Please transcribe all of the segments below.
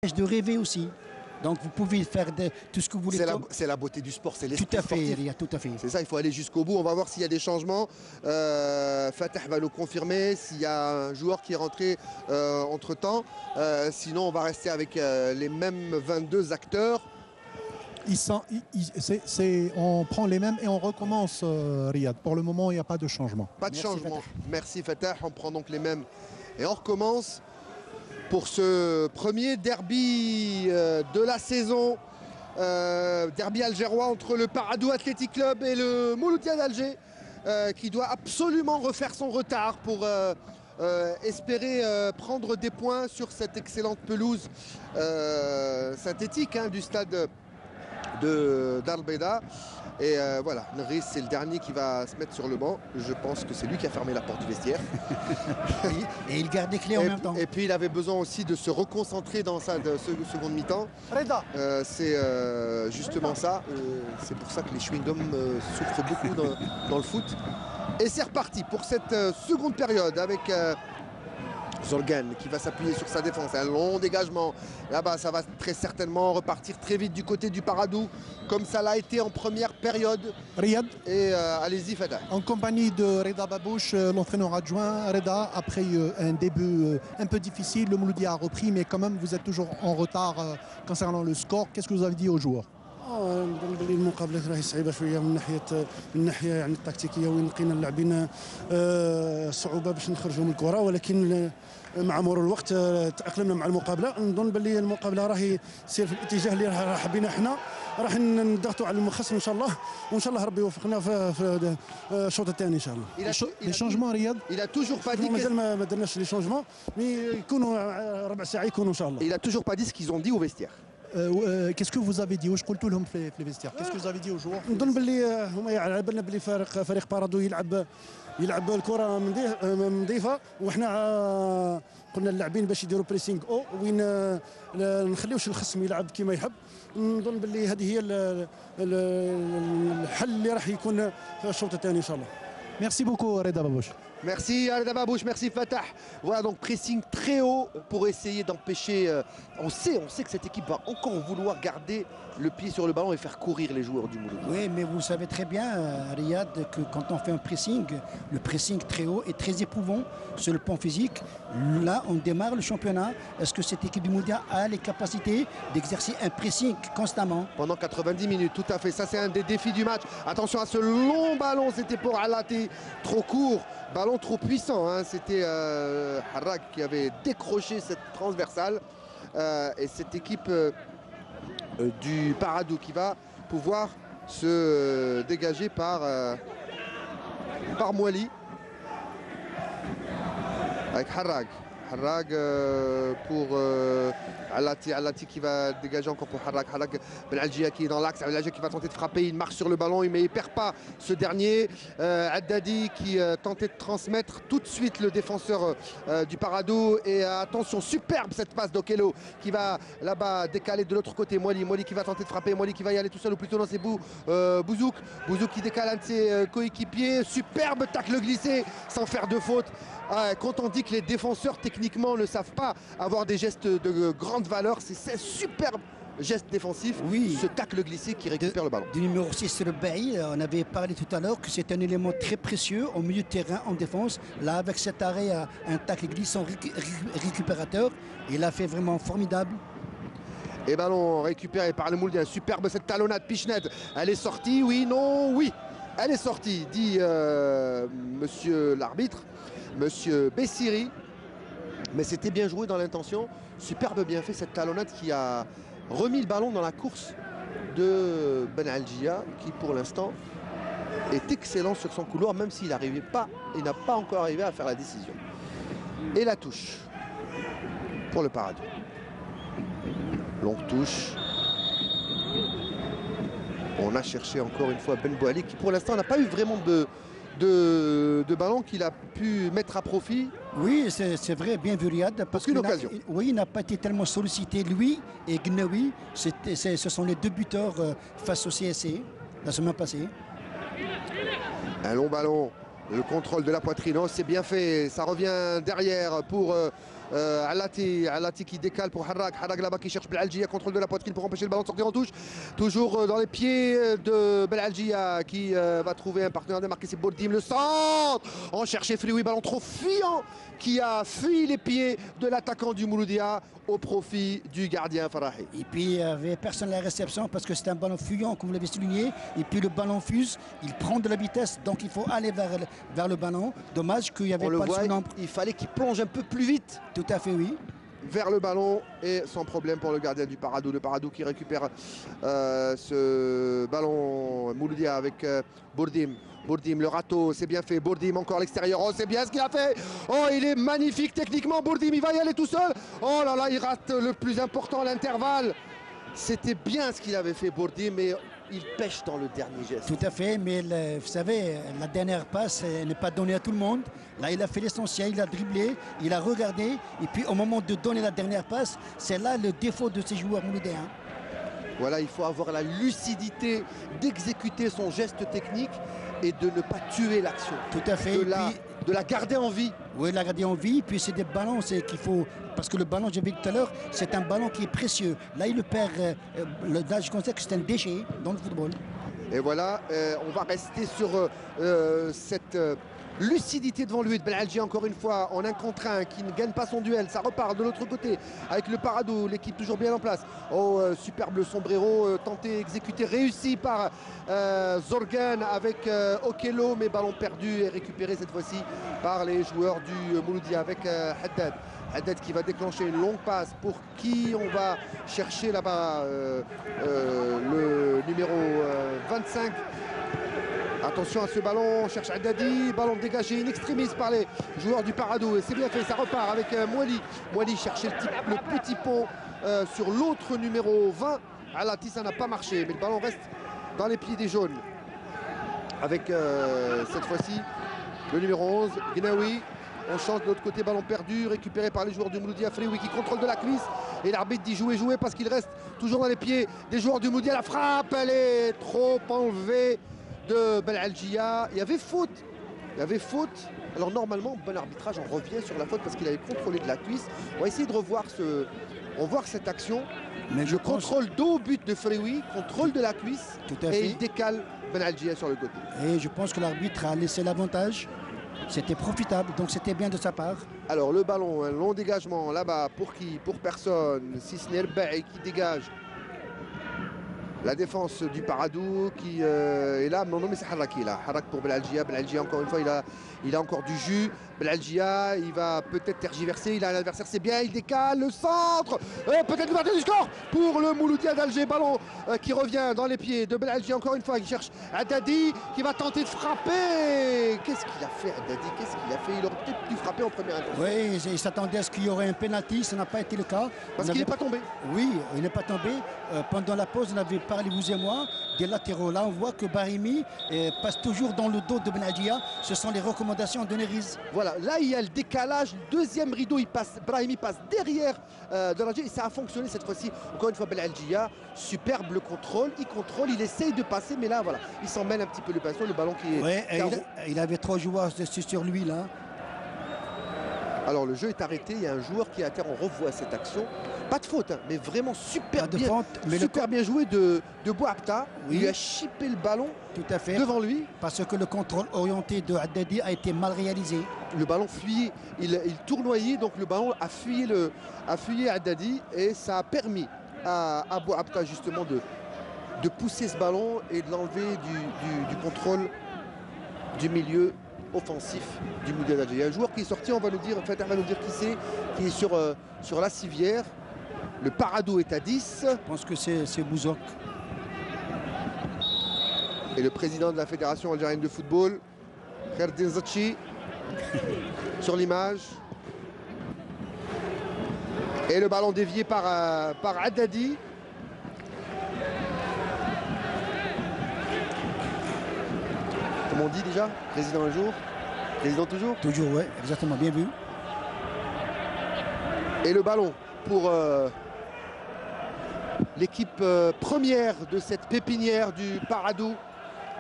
de rêver aussi. Donc vous pouvez faire tout ce que vous voulez. C'est la beauté du sport, c'est l'esprit Tout à fait, sportif. Riyad, tout à fait. C'est ça, il faut aller jusqu'au bout. On va voir s'il y a des changements. Fatah va le confirmer, s'il y a un joueur qui est rentré entre-temps. Sinon, on va rester avec les mêmes 22 acteurs. On prend les mêmes et on recommence, Riyad. Pour le moment, il n'y a pas de changement. Pas de changement. Fatah. Merci Fatah. On prend donc les mêmes et on recommence pour ce premier derby de la saison. Derby algérois entre le Paradou Athletic Club et le Mouloudia d'Alger, qui doit absolument refaire son retard pour espérer prendre des points sur cette excellente pelouse synthétique du stade de d'Al-Beida. Et voilà, Nris, c'est le dernier qui va se mettre sur le banc. Je pense que c'est lui qui a fermé la porte du vestiaire. Et il garde les clés en même temps. Et puis il avait besoin aussi de se reconcentrer dans sa seconde mi-temps. C'est justement ça. C'est pour ça que les chewing-gums souffrent beaucoup dans le foot. Et c'est reparti pour cette seconde période avec Zorgan qui va s'appuyer sur sa défense. Un long dégagement. Là-bas, ça va très certainement repartir très vite du côté du Paradou, comme ça l'a été en première période. Riyad. Et allez-y, Fatah. En compagnie de Reda Babouche, l'entraîneur adjoint. Reda, après un début un peu difficile, le Mouloudia a repris, mais quand même, vous êtes toujours en retard concernant le score. Qu'est-ce que vous avez dit aux joueurs? نظن بلي المقابله راهي صعيبه شويه من ناحيه يعني التكتيكيه وين لقينا اللاعبين صعوبه باش نخرجوا من الكره، ولكن مع مرور الوقت تاقلمنا مع المقابله. نظن بلي المقابله راهي سير في الاتجاه اللي راه حبينا احنا، راح نضغطوا على المخصم ان شاء الله، وان شاء الله ربي يوفقنا في الشوط الثاني ان شاء الله. Les changements, Riyad. Il a toujours pas dit مازال ما درناش لي شونجمون، مي يكونوا ربع ساعه يكونوا ان شاء الله. Il a toujours pas dit ce qu'ils ont dit au vestiaire. Qu'est-ce que vous avez dit? واش قلتوا لهم في الفيستير؟ Qu'est-ce que vous avez dit aux joueurs? نظن باللي هما على بالنا باللي فريق بارادو يلعب الكره من نظيفه، وحنا قلنا اللاعبين باش يديروا بريسينغ وين نخليوش الخصم يلعب كما يحب. نظن باللي هذه هي الحل اللي راح يكون في الشوط الثاني ان شاء الله. Merci beaucoup, Reda Babouche. Merci Reda Babouche, merci Fatah. Voilà donc pressing très haut pour essayer d'empêcher. On sait que cette équipe va encore vouloir garder le pied sur le ballon et faire courir les joueurs du Mouloudia. Oui, mais vous savez très bien, Riyad, que quand on fait un pressing, le pressing très haut est très éprouvant sur le plan physique. Là, on démarre le championnat. Est-ce que cette équipe du Mouloudia a les capacités d'exercer un pressing constamment? Pendant 90 minutes, tout à fait. Ça, c'est un des défis du match. Attention à ce long ballon, c'était pour Alati, trop court. Ballon trop puissant, c'était Harrag qui avait décroché cette transversale et cette équipe du Paradou qui va pouvoir se dégager par Mouali avec Harrag. Harrag pour Alati qui va dégager encore pour Harrag. Harrag Ben Algia qui est dans l'axe. Ben Algia qui va tenter de frapper. Il marche sur le ballon mais il ne perd pas ce dernier. Haddadi qui tentait de transmettre tout de suite le défenseur du Paradou. Et attention, superbe cette passe d'Okelo qui va là-bas décaler de l'autre côté. Mouali qui va tenter de frapper. Mouali qui va y aller tout seul ou plutôt non, c'est Bouzouk. Bouzouk qui décale un de ses coéquipiers. Superbe tacle glissé sans faire de faute. Quand on dit que les défenseurs techniquement ne savent pas avoir des gestes de grande valeur, c'est ce superbe geste défensif, oui, ce tacle glissé qui récupère le ballon. Du numéro 6 sur le Bailly, on avait parlé tout à l'heure que c'est un élément très précieux au milieu de terrain en défense. Là, avec cet arrêt, un tacle glissant récupérateur, il a fait vraiment formidable. Et ballon récupéré par le Mouloudia. Superbe cette talonnade Pichnet. Elle est sortie, oui, non, oui. Elle est sortie, dit monsieur l'arbitre. Monsieur Bessiri, mais c'était bien joué dans l'intention, superbe bien fait cette talonnade qui a remis le ballon dans la course de Ben Algia qui pour l'instant est excellent sur son couloir même s'il n'arrivait pas et n'a pas encore arrivé à faire la décision. Et la touche pour le Paradou. Longue touche. On a cherché encore une fois Ben Bouali qui pour l'instant n'a pas eu vraiment de ballon qu'il a pu mettre à profit. Oui, c'est vrai, bien vu Riyad. Aucune occasion. Oui, il n'a pas été tellement sollicité, lui et Gnawi. Ce sont les deux buteurs face au CSC la semaine passée. Un long ballon, le contrôle de la poitrine, oh, c'est bien fait, ça revient derrière pour Alati qui décale pour Harrak. Harrak là-bas qui cherche Belalgia, contrôle de la poitrine pour empêcher le ballon de sortir en touche. Toujours dans les pieds de Belalgia qui va trouver un partenaire de marquer, c'est Bourdim. Le centre, on cherchait Frioui, ballon trop fuyant qui a fui les pieds de l'attaquant du Mouloudia au profit du gardien Farahi. Et puis il n'y avait personne à la réception parce que c'est un ballon fuyant, comme vous l'avez souligné. Et puis le ballon fuse, il prend de la vitesse, donc il faut aller vers le ballon. Dommage qu'il n'y avait pas le surnombre. Il fallait qu'il plonge un peu plus vite. Tout à fait, oui. Vers le ballon et sans problème pour le gardien du Paradou. Le Paradou qui récupère ce ballon Mouloudia avec Bourdim. Bourdim, le râteau, c'est bien fait. Bourdim encore à l'extérieur. Oh, c'est bien ce qu'il a fait. Oh, il est magnifique techniquement. Bourdim, il va y aller tout seul. Oh là là, il rate le plus important, l'intervalle. C'était bien ce qu'il avait fait, Bourdim, mais il pêche dans le dernier geste. Tout à fait, mais vous savez, la dernière passe n'est pas donnée à tout le monde. Là, il a fait l'essentiel, il a dribblé, il a regardé. Et puis, au moment de donner la dernière passe, c'est là le défaut de ces joueurs mouloudéens. Voilà, il faut avoir la lucidité d'exécuter son geste technique et de ne pas tuer l'action. Tout à fait. De la garder en vie. Oui, la garder en vie. Puis c'est des ballons qu'il faut... Parce que le ballon, j'avais dit tout à l'heure, c'est un ballon qui est précieux. Là, il le perd. Là, je considère que c'est un déchet dans le football. Et voilà, on va rester sur cette lucidité devant lui de Belalgia encore une fois en 1 contre 1 qui ne gagne pas son duel. Ça repart de l'autre côté avec le Paradou, l'équipe toujours bien en place. Oh, superbe sombrero, tenté, exécuté, réussi par Zorgan avec Okello, mais ballon perdu et récupéré cette fois-ci par les joueurs du Mouloudia avec Haddad. Haddad qui va déclencher une longue passe pour qui on va chercher là-bas le numéro 25. Attention à ce ballon, on cherche Haddadi, ballon dégagé in extremis par les joueurs du Paradou et c'est bien fait, ça repart avec Mouali. Mouali cherchait le petit pont sur l'autre numéro 20. Alati, ça n'a pas marché, mais le ballon reste dans les pieds des jaunes. Avec cette fois-ci le numéro 11, Gnaoui. On change de l'autre côté, ballon perdu, récupéré par les joueurs du Mouloudia. Frioui qui contrôle de la cuisse et l'arbitre dit jouer parce qu'il reste toujours dans les pieds des joueurs du Mouloudia. La frappe, elle est trop enlevée de Belalgia. Il y avait faute. Alors normalement, bon arbitrage, on revient sur la faute parce qu'il avait contrôlé de la cuisse. On va essayer de revoir cette action. Mais le contrôle dos but de Frioui, contrôle de la cuisse. Tout à fait. Et il décale Belalgia sur le côté. Et je pense que l'arbitre a laissé l'avantage. C'était profitable, donc c'était bien de sa part. Alors le ballon, un long dégagement là-bas, pour qui? Pour personne, si ce n'est Elbaï qui dégage. La défense du Paradou qui est là, non mais c'est Harrak qui est là. Harrak pour Belalgia. Belalgia encore une fois, il a encore du jus. Belalgia, il va peut-être tergiverser, il a un adversaire, c'est bien, il décale, le centre, peut-être l'ouverture du score pour le Mouloudia d'Alger. Ballon qui revient dans les pieds de Belalgia encore une fois, il cherche Haddadi qui va tenter de frapper. Qu'est-ce qu'il a fait Haddadi? Qu'est-ce qu'il a fait? Il aurait peut-être pu frapper en première intention. Oui, il s'attendait à ce qu'il y aurait un penalty, ça n'a pas été le cas. Parce qu'il n'est pas tombé. Oui, il n'est pas tombé. Pendant la pause, on avait parlé, vous et moi, des latéraux. Là, on voit que Brahimi passe toujours dans le dos de Belalgia. Ce sont les recommandations de Neriz. Voilà, là il y a le décalage, le deuxième rideau, Brahimi passe derrière Belalgia et ça a fonctionné cette fois-ci. Encore une fois, Belalgia, superbe le contrôle, il essaye de passer, mais là voilà, il s'en mêle un petit peu le pinceau, le ballon qui est... Ouais, il avait 3 joueurs sur lui là. Alors le jeu est arrêté, il y a un joueur qui est à terre, on revoit cette action. Pas de faute, hein, mais vraiment super bien joué de Bouapta. Oui. Il lui a chippé le ballon tout à fait devant lui. Parce que le contrôle orienté de Haddadi a été mal réalisé. Le ballon fuyait, il tournoyait, donc le ballon a fuyé Haddadi et ça a permis à Bouapta justement de pousser ce ballon et de l'enlever du contrôle du milieu offensif du Mouloudia d'Alger. Il y a un joueur qui est sorti, on va nous dire qui c'est, qui est sur la civière. Le Paradou est à 10. Je pense que c'est Bouzok. Et le président de la Fédération algérienne de football, Kherdin Zachi, sur l'image. Et le ballon dévié par Haddadi. Comment on dit déjà? Président un jour, président toujours? Toujours, ouais, exactement, bien vu. Et le ballon pour l'équipe première de cette pépinière du Paradou.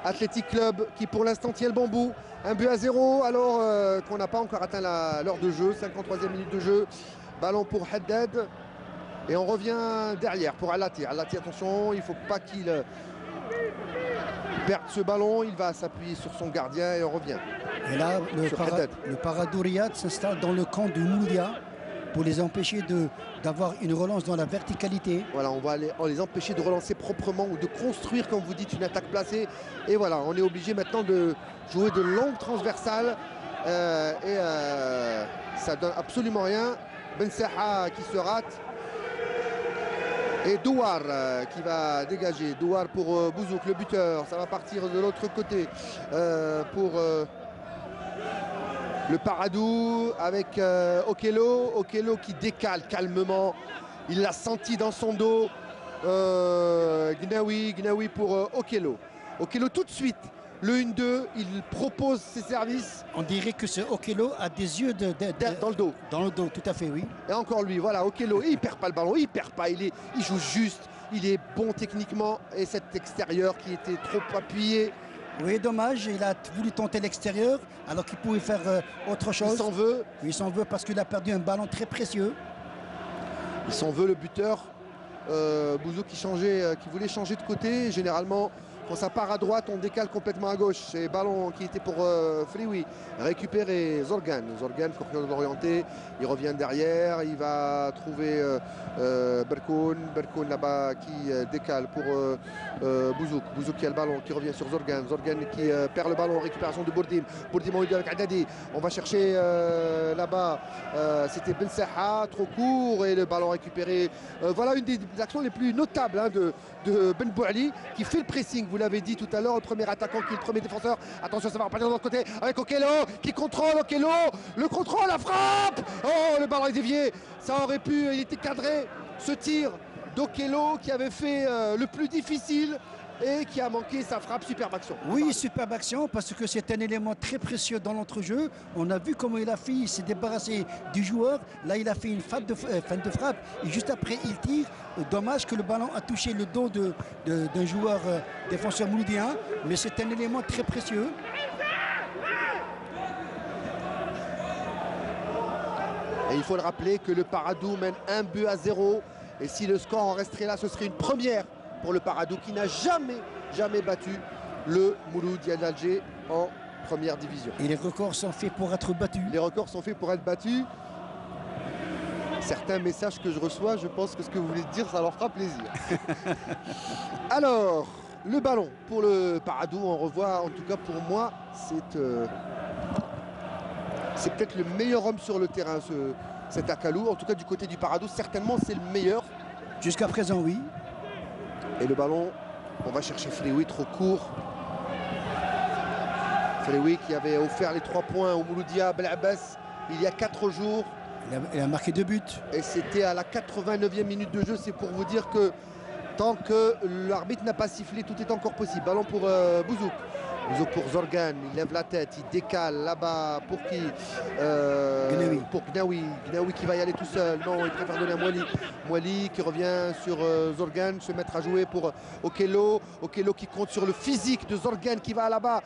Athletic Club qui pour l'instant tient le bambou. 1-0 alors qu'on n'a pas encore atteint l'heure de jeu, 53e minute de jeu. Ballon pour Haddad. Et on revient derrière pour Alati. Alati, attention, il ne faut pas qu'il perde ce ballon. Il va s'appuyer sur son gardien et on revient. Et là, le Paradou Riyad s'installe dans le camp de Mouloudia pour les empêcher d'avoir une relance dans la verticalité. Voilà, on va les empêcher de relancer proprement ou de construire, comme vous dites, une attaque placée. Et voilà, on est obligé maintenant de jouer de longues transversales. Ça donne absolument rien. Ben Saha qui se rate. Et Douar qui va dégager. Douar pour Bouzouk, le buteur. Ça va partir de l'autre côté pour le Paradou avec Okello. Okello qui décale calmement. Il l'a senti dans son dos. Gnaoui pour Okello. Okello tout de suite. Le 1-2, il propose ses services. On dirait que ce Okello a des yeux dans le dos. Dans le dos, tout à fait, oui. Et encore lui, voilà, Okello, il perd pas le ballon, il perd pas, il joue juste, il est bon techniquement. Et cet extérieur qui était trop appuyé. Oui, dommage, il a voulu tenter l'extérieur alors qu'il pouvait faire autre chose. Il s'en veut. Oui, il s'en veut parce qu'il a perdu un ballon très précieux. Il s'en veut, le buteur. Bouzou qui voulait changer de côté. Généralement, quand ça part à droite, on décale complètement à gauche. C'est ballon qui était pour Frioui. Récupéré Zorgan. Zorgan, faut l'orienter. Il revient derrière. Il va trouver Berkoun. Berkoun là-bas qui décale pour Bouzouk. Bouzouk qui a le ballon, qui revient sur Zorgan. Zorgan qui perd le ballon. Récupération de Bourdim. Bourdim en avec Haddadi. On va chercher là-bas. C'était Ben Saha, trop court. Et le ballon récupéré. Voilà une des actions les plus notables hein, de Ben Bouali qui fait le pressing. Vous l'avez dit tout à l'heure, le premier attaquant qui est le premier défenseur. Attention, ça va repartir de l'autre côté avec Okello qui contrôle. Okello, le contrôle, la frappe. Oh, le ballon est dévié. Ça aurait pu, il était cadré. Ce tir d'Okello qui avait fait le plus difficile et qui a manqué sa frappe. Superbe action. Oui, superbe action parce que c'est un élément très précieux dans l'entrejeu. On a vu comment il a fait, il s'est débarrassé du joueur. Là, il a fait une fin de frappe et juste après, il tire. Dommage que le ballon a touché le dos d'un joueur défenseur mouloudien, mais c'est un élément très précieux. Et il faut le rappeler que le Paradou mène 1-0. Et si le score en resterait là, ce serait une première pour le Paradou qui n'a jamais battu le Mouloudia d'Alger en première division. Et les records sont faits pour être battus. Les records sont faits pour être battus. Certains messages que je reçois, je pense que ce que vous voulez dire, ça leur fera plaisir. Alors, le ballon pour le Paradou, on revoit, en tout cas pour moi, c'est peut-être le meilleur homme sur le terrain, cet Akalou. En tout cas, du côté du Paradou, certainement, c'est le meilleur. Jusqu'à présent, oui. Et le ballon, on va chercher Frioui, trop court. Frioui qui avait offert les 3 points au Mouloudia Belabès il y a 4 jours. Il a marqué 2 buts. Et c'était à la 89e minute de jeu. C'est pour vous dire que tant que l'arbitre n'a pas sifflé, tout est encore possible. Ballon pour Bouzouk. Bouzouk pour Zorgan. Il lève la tête, il décale là-bas. Pour qui Gnaoui. Pour Gnaoui. Gnaoui qui va y aller tout seul. Non, il préfère donner à Mouali. Mouali qui revient sur Zorgan, se mettre à jouer pour Okello. Okello qui compte sur le physique de Zorgan qui va là-bas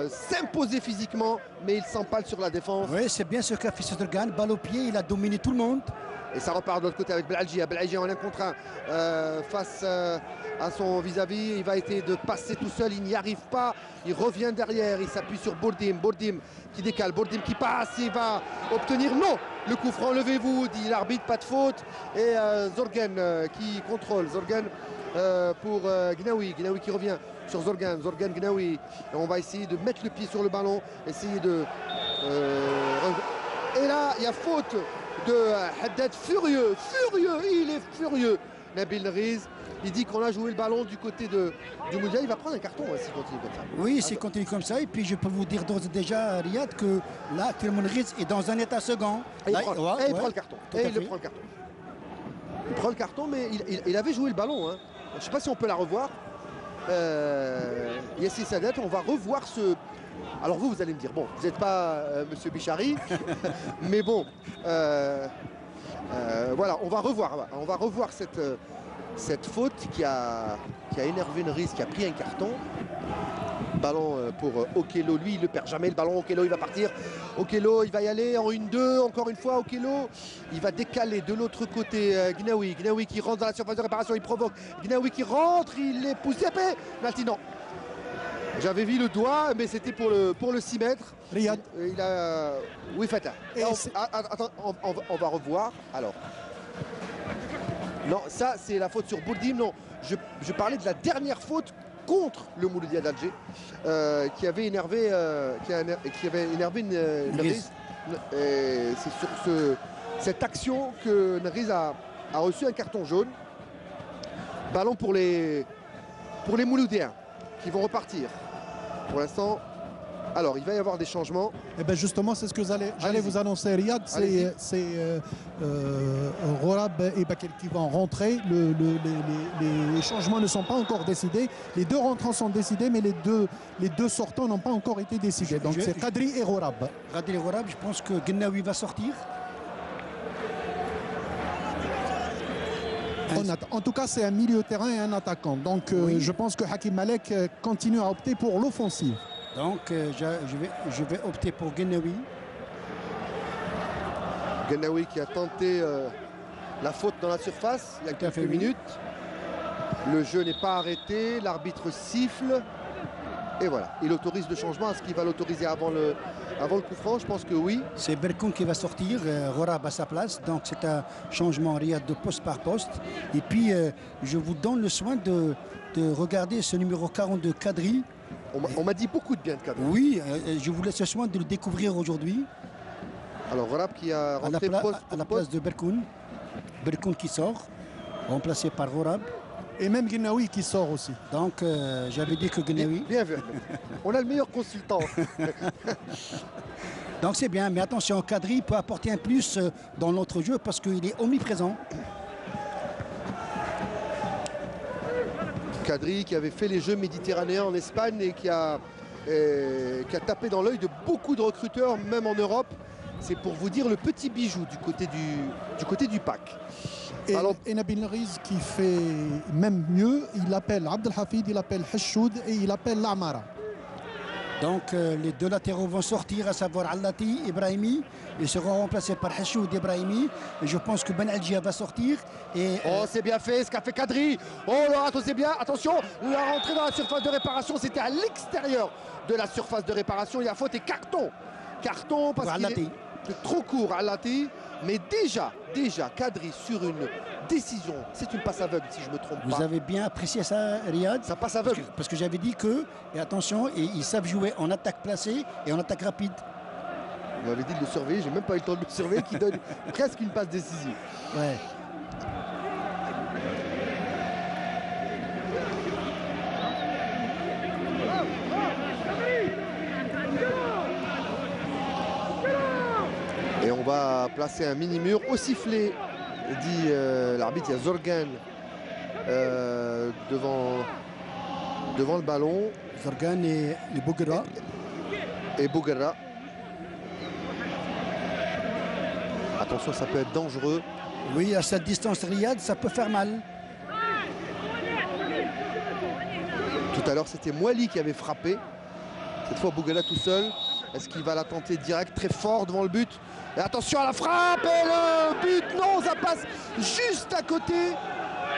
s'imposer physiquement, mais il s'empale sur la défense. Oui, c'est bien ce qu'a fait Zorgan. Balle au pied, il a dominé tout le monde. Et ça repart de l'autre côté avec Belalji. Belalji en 1 contre 1 face à son vis-à-vis. Il va essayer de passer tout seul. Il n'y arrive pas. Il revient derrière. Il s'appuie sur Bourdim. Bourdim qui décale. Bourdim qui passe. Il va obtenir non. Le coup franc, levez-vous, dit l'arbitre. Pas de faute. Et Zorgan qui contrôle. Zorgan pour Gnaoui. Gnaoui qui revient sur Zorgan. Zorgan, Gnaoui. Et on va essayer de mettre le pied sur le ballon. Essayer de... Et là, il y a faute de Haddad, furieux, il est furieux. Nabil Riz, il dit qu'on a joué le ballon du côté du Mouloudia. Il va prendre un carton s'il continue comme ça. Oui, s'il continue comme ça. Et puis je peux vous dire d'ores et déjà, Riyad, que là, actuellement, Riz est dans un état second. Et là, il prend le carton. Et il prend le carton. Il prend le carton, mais il avait joué le ballon. Hein. Je ne sais pas si on peut la revoir. Yassine Sadet, on va revoir ce... Alors vous allez me dire, bon, vous n'êtes pas Monsieur Bichari, mais bon, voilà, on va revoir cette faute qui a énervé Nriz, qui a pris un carton. Ballon pour Okello, lui il ne perd jamais le ballon. Okello il va partir, Okello il va y aller en 1-2, encore une fois Okello il va décaler de l'autre côté. Gnaoui qui rentre dans la surface de réparation, il provoque, Gnaoui qui rentre, il est poussé, Penalty non. J'avais vu le doigt mais c'était pour le 6 mètres. Riyad. Il a... Oui Fatah. Attends, on va revoir alors. Non, ça c'est la faute sur Bourdim, non. Je parlais de la dernière faute contre le Mouloudia d'Alger qui avait énervé Nriz. C'est sur cette action que Nriz a reçu un carton jaune. Ballon pour les Mouloudiens qui vont repartir. Pour l'instant, alors il va y avoir des changements. Et bien justement, c'est ce que j'allais vous annoncer, Riyad. C'est Ghorab et Bakel qui vont rentrer. Les changements ne sont pas encore décidés. Les deux rentrants sont décidés, mais les deux sortants n'ont pas encore été décidés. Donc c'est Kadri et Ghorab. Kadri et Ghorab, je pense que Gnaoui va sortir. En tout cas, c'est un milieu de terrain et un attaquant. Donc oui. Je pense que Hakim Malek continue à opter pour l'offensive. Donc je vais opter pour Gnaoui. Gnaoui qui a tenté la faute dans la surface il y a quelques minutes. Le jeu n'est pas arrêté, l'arbitre siffle. Et voilà, il autorise le changement. Est-ce qu'il va l'autoriser avant le coup franc? Je pense que oui. C'est Berkoun qui va sortir, Ghorab à sa place. Donc c'est un changement Riyad de poste par poste. Et puis je vous donne le soin de regarder ce numéro 42 Kadri. On m'a dit beaucoup de bien de Kadri. Oui, je vous laisse le soin de le découvrir aujourd'hui. Alors Ghorab qui a rentré à la place de Berkoun. Berkoun qui sort, remplacé par Ghorab. Et même Gnaoui qui sort aussi. Donc j'avais dit que Gnaoui... Bien vu. On a le meilleur consultant. Donc c'est bien, mais attention, Kadri peut apporter un plus dans notre jeu parce qu'il est omniprésent. Kadri qui avait fait les Jeux méditerranéens en Espagne et qui a tapé dans l'œil de beaucoup de recruteurs, même en Europe. C'est pour vous dire le petit bijou du côté du pack. Et Nabil Nriz qui fait même mieux, il appelle Abdelhafid, il appelle Heshoud et il appelle Lamara. Donc les deux latéraux vont sortir, à savoir Allati, Ibrahimi. Ils seront remplacés par Heshoud et Ibrahimi. Et je pense que Ben Algia va sortir. Oh, c'est bien fait ce qu'a fait Kadri. Oh là, c'est bien. Attention, la rentrée dans la surface de réparation, c'était à l'extérieur de la surface de réparation. Il y a faute et carton. Carton parce qu'il est trop court, Allati. Mais déjà, Kadri sur une décision, c'est une passe aveugle si je ne me trompe pas. Vous avez bien apprécié ça, Riyad? Ça passe aveugle. Parce que j'avais dit que, et attention, ils savent jouer en attaque placée et en attaque rapide. Vous m'avez dit de le surveiller, j'ai même pas eu le temps de le surveiller, qui donne presque une passe décisive. Ouais. Et on va placer un mini-mur au sifflet, dit l'arbitre. Il y a Zorgan devant le ballon. Zorgan et Bouguera. Et Bouguera. Attention, ça peut être dangereux. Oui, à cette distance, Riyad, ça peut faire mal. Tout à l'heure, c'était Mouali qui avait frappé. Cette fois, Bouguera tout seul. Est-ce qu'il va la tenter direct, très fort devant le but? Et attention à la frappe et le but, non, ça passe juste à côté.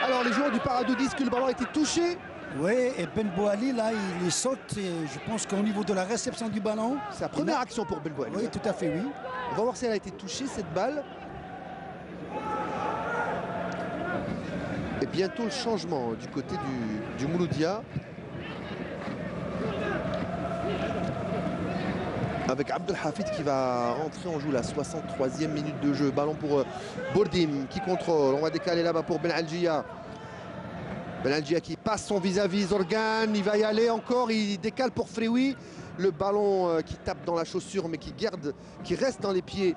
Alors les joueurs du Parado disent que le ballon a été touché. Oui, et Ben Bouali, là, il saute. Et je pense qu'au niveau de la réception du ballon... C'est la première action pour Ben Bouali. Oui, tout à fait, oui. On va voir si elle a été touchée, cette balle. Et bientôt le changement du côté du Mouloudia. Avec Abdelhafid qui va rentrer en jeu la 63e minute de jeu. Ballon pour Bourdim qui contrôle. On va décaler là-bas pour Ben Algia. Ben Algia qui passe son vis-à-vis Zorgan. Il va y aller encore. Il décale pour Frewi. Le ballon qui tape dans la chaussure mais qui reste dans les pieds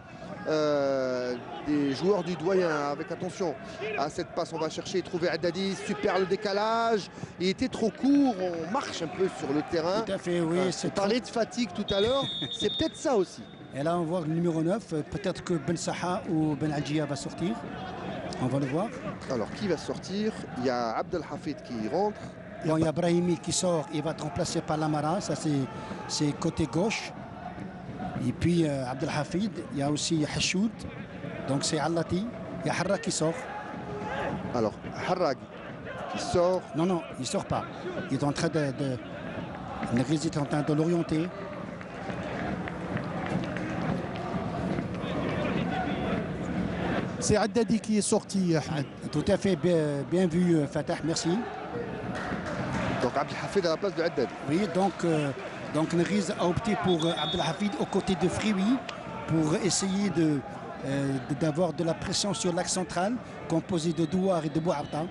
des joueurs du doyen. Avec attention à cette passe, on va chercher et trouver Haddadi. Super le décalage. Il était trop court. On marche un peu sur le terrain. Tout à fait, oui. On parlait de fatigue tout à l'heure. C'est peut-être ça aussi. Et là, on voit le numéro 9. Peut-être que Ben Saha ou Ben Algia va sortir. On va le voir. Alors, qui va sortir? Il y a Abdelhafid qui rentre. Bon, il y a Brahimi qui sort, il va être remplacé par Lamara, ça c'est côté gauche. Et puis Abdelhafid, il y a aussi Hashoud, donc c'est Allati, il y a Harrag qui sort. Alors, Harrag qui sort. Non, non, il ne sort pas. Il est en train Nriz est en train de l'orienter. C'est Haddadi qui est sorti, Ahmed. Tout à fait, bien vu Fatah, merci. Donc Abdelhafid à la place de Haddad. Oui, donc Nriz a opté pour Abdelhafid aux côtés de Frioui pour essayer d'avoir de la pression sur l'axe central composé de Douar et de Bouabta.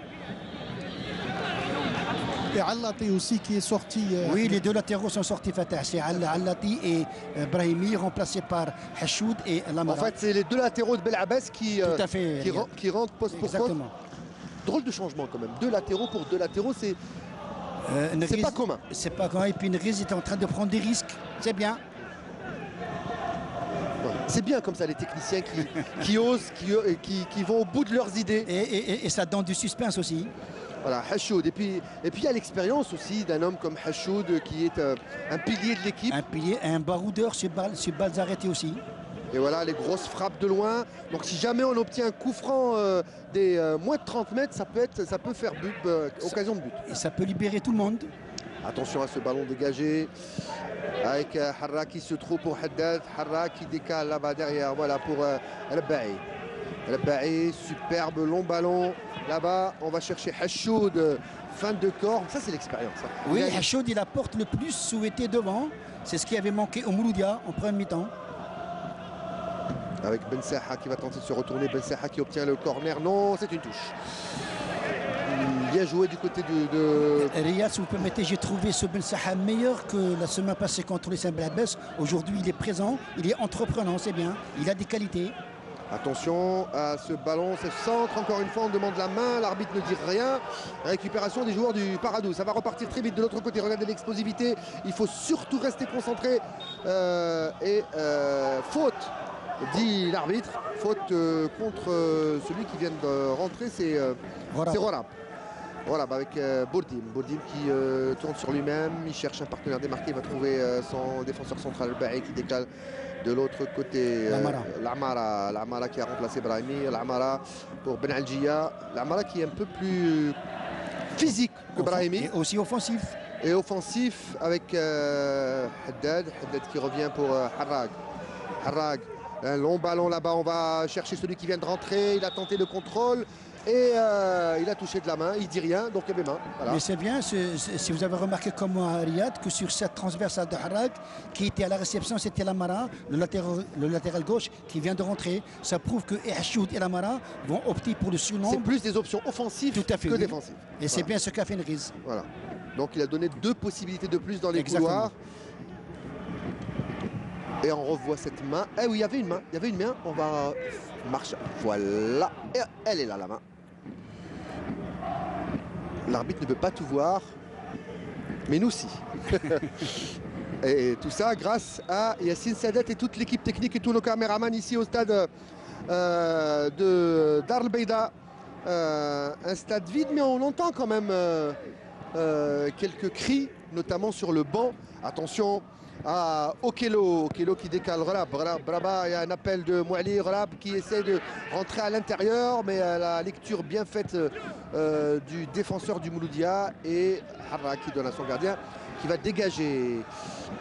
Et Allati aussi qui est sorti. Oui, les deux latéraux sont sortis, Fatah. C'est Allati et Brahimi remplacés par Hashoud et Lamara. En fait, c'est les deux latéraux de Belabès qui rentrent poste pour poste. Exactement. Drôle de changement quand même. Deux latéraux pour deux latéraux, c'est pas commun. C'est pas commun. Et puis Nriz est en train de prendre des risques. C'est bien. C'est bien comme ça les techniciens qui osent, qui vont au bout de leurs idées. Et ça donne du suspense aussi. Voilà, Hashoud. Et puis il y a l'expérience aussi d'un homme comme Hashoud qui est un pilier de l'équipe. Un pilier, un baroudeur sur balles arrêtées aussi. Et voilà, les grosses frappes de loin. Donc si jamais on obtient un coup franc des moins de 30 mètres, ça peut faire but, occasion de but. Et ça peut libérer tout le monde. Attention à ce ballon dégagé. Avec Harrag qui se trouve pour Haddad. Harrag qui décale là-bas derrière. Voilà pour Rabbaï. Rabbaï, superbe long ballon. Là-bas, on va chercher Hashoud, fin de corps. Ça, c'est l'expérience. Hein. Oui, Hashoud, il apporte le plus souhaité devant. C'est ce qui avait manqué au Mouloudia en première mi-temps. Avec Ben Saha qui va tenter de se retourner. Ben Saha qui obtient le corner. Non, c'est une touche. Bien joué du côté de... Riyad, si vous permettez, j'ai trouvé ce Ben Saha meilleur que la semaine passée contre les Saint-Blabès. Aujourd'hui, il est présent, il est entreprenant, c'est bien. Il a des qualités. Attention à ce ballon, ce centre, encore une fois on demande la main, l'arbitre ne dit rien. Récupération des joueurs du Paradou, ça va repartir très vite de l'autre côté, regardez l'explosivité, il faut surtout rester concentré. Faute, dit l'arbitre, faute contre celui qui vient de rentrer, c'est Rorab. Voilà, avec Bourdim qui tourne sur lui-même, il cherche un partenaire démarqué, il va trouver son défenseur central, Baï qui décale de l'autre côté. Lamara qui a remplacé Brahimi, Lamara pour Ben Algia, Lamara qui est un peu plus physique que Brahimi. Et aussi offensif. Et offensif avec Haddad qui revient pour Harrag. Un long ballon là-bas, on va chercher celui qui vient de rentrer, il a tenté le contrôle. Et il a touché de la main, il dit rien, donc il y avait main. Voilà. Mais c'est bien, si vous avez remarqué comme moi à Riyad, que sur cette transversale de Harrag, qui était à la réception, c'était Lamara, le latéral gauche, qui vient de rentrer. Ça prouve que Hashoud et Lamara vont opter pour le surnom. C'est plus des options offensives que défensives. Et c'est bien ce qu'a fait Nriz. Voilà. Donc il a donné deux possibilités de plus dans les couloirs. Et on revoit cette main. Eh oui, il y avait une main. On va marcher. Voilà. Et elle est là, la main. L'arbitre ne peut pas tout voir, mais nous si. Et tout ça grâce à Yassine Sadet et toute l'équipe technique et tous nos caméramans ici au stade de Dar El Beida. Un stade vide, mais on entend quand même quelques cris, notamment sur le banc. Attention à Okelo qui décale Braba, il y a un appel de Mouali, Relab qui essaie de rentrer à l'intérieur, mais la lecture bien faite du défenseur du Mouloudia et Harrag qui donne à son gardien qui va dégager.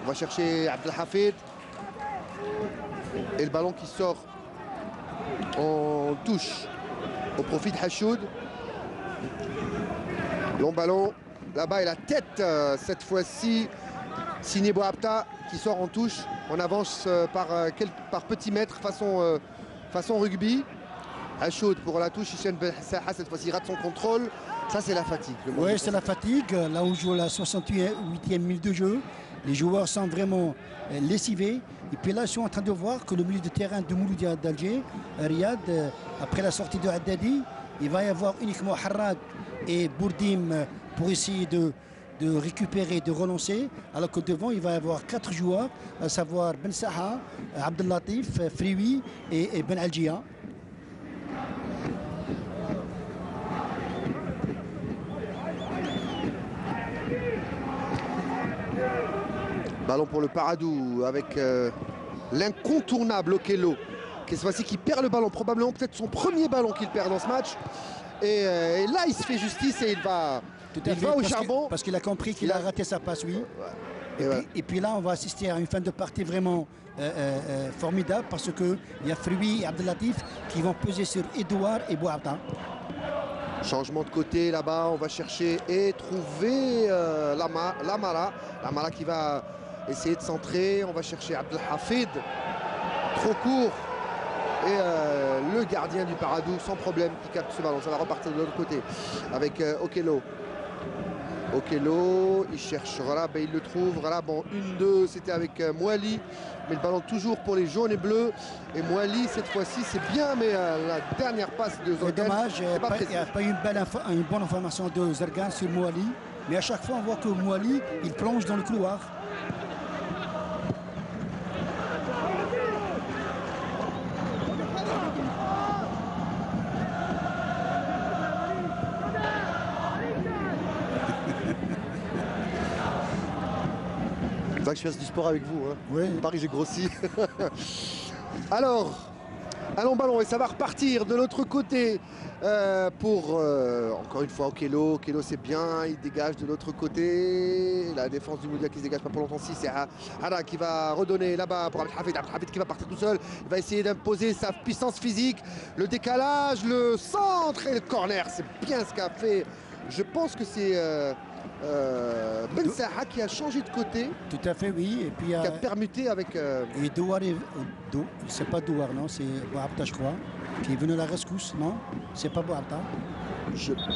On va chercher Abdelhafid et le ballon qui sort en touche au profit de Hashoud. Long ballon là-bas et la tête cette fois-ci. Signé Bouabta qui sort en touche. On avance par petits mètres façon rugby. Hashoud pour la touche. Hichem Ben Saha cette fois-ci rate son contrôle. Ça c'est la fatigue. Oui, c'est la fatigue. Là où on joue la 68e minute de jeu, les joueurs sont vraiment lessivés. Et puis là, ils sont en train de voir que le milieu de terrain de Mouloudia d'Alger, Riyad, après la sortie de Haddadi, il va y avoir uniquement Harrag et Bourdim pour essayer de récupérer, de relancer, alors que devant il va y avoir 4 joueurs, à savoir Ben Saha, Abdellatif, Frioui et Ben Algia. Ballon pour le Paradou avec l'incontournable Okello, qui cette fois-ci qui perd le ballon, probablement peut-être son premier ballon qu'il perd dans ce match. Et là, il se fait justice et il va au charbon. Parce qu'il a compris qu'il a raté sa passe, oui. Et puis là, on va assister à une fin de partie vraiment formidable parce qu'il y a Fruit et Abdelatif qui vont peser sur Edouard et Bouabda. Changement de côté là-bas, on va chercher et trouver Lamara qui va essayer de centrer. On va chercher Abdelhafid, trop court. Et le gardien du Paradou sans problème qui capte ce ballon. Ça va repartir de l'autre côté avec Okello. Okello, il cherche Ralab et il le trouve. Ralab en 1-2, c'était avec Mouali. Mais le ballon toujours pour les jaunes et bleus. Et Mouali, cette fois-ci, c'est bien, mais la dernière passe de Zergan. C'est dommage, il n'y a pas eu une bonne information de Zergan sur Mouali. Mais à chaque fois, on voit que Mouali, il plonge dans le couloir. C'est vrai que je fasse du sport avec vous. Hein. Oui. Paris, j'ai grossi. Alors, allons ballon et ça va repartir de l'autre côté pour encore une fois Okello. Okello, c'est bien, il dégage de l'autre côté. La défense du Moudia qui se dégage pas pour longtemps. Si c'est Hara qui va redonner là-bas pour Abdelhafid. Abdelhafid qui va partir tout seul. Il va essayer d'imposer sa puissance physique. Le décalage, le centre et le corner. C'est bien ce qu'a fait. Je pense que c'est Ben Saha qui a changé de côté. Tout à fait, oui. Et puis qui a permuté avec. Et Douar, c'est pas Douar, non, c'est Bouabda, je crois, qui est venu à la rescousse, non? C'est pas Bouabda.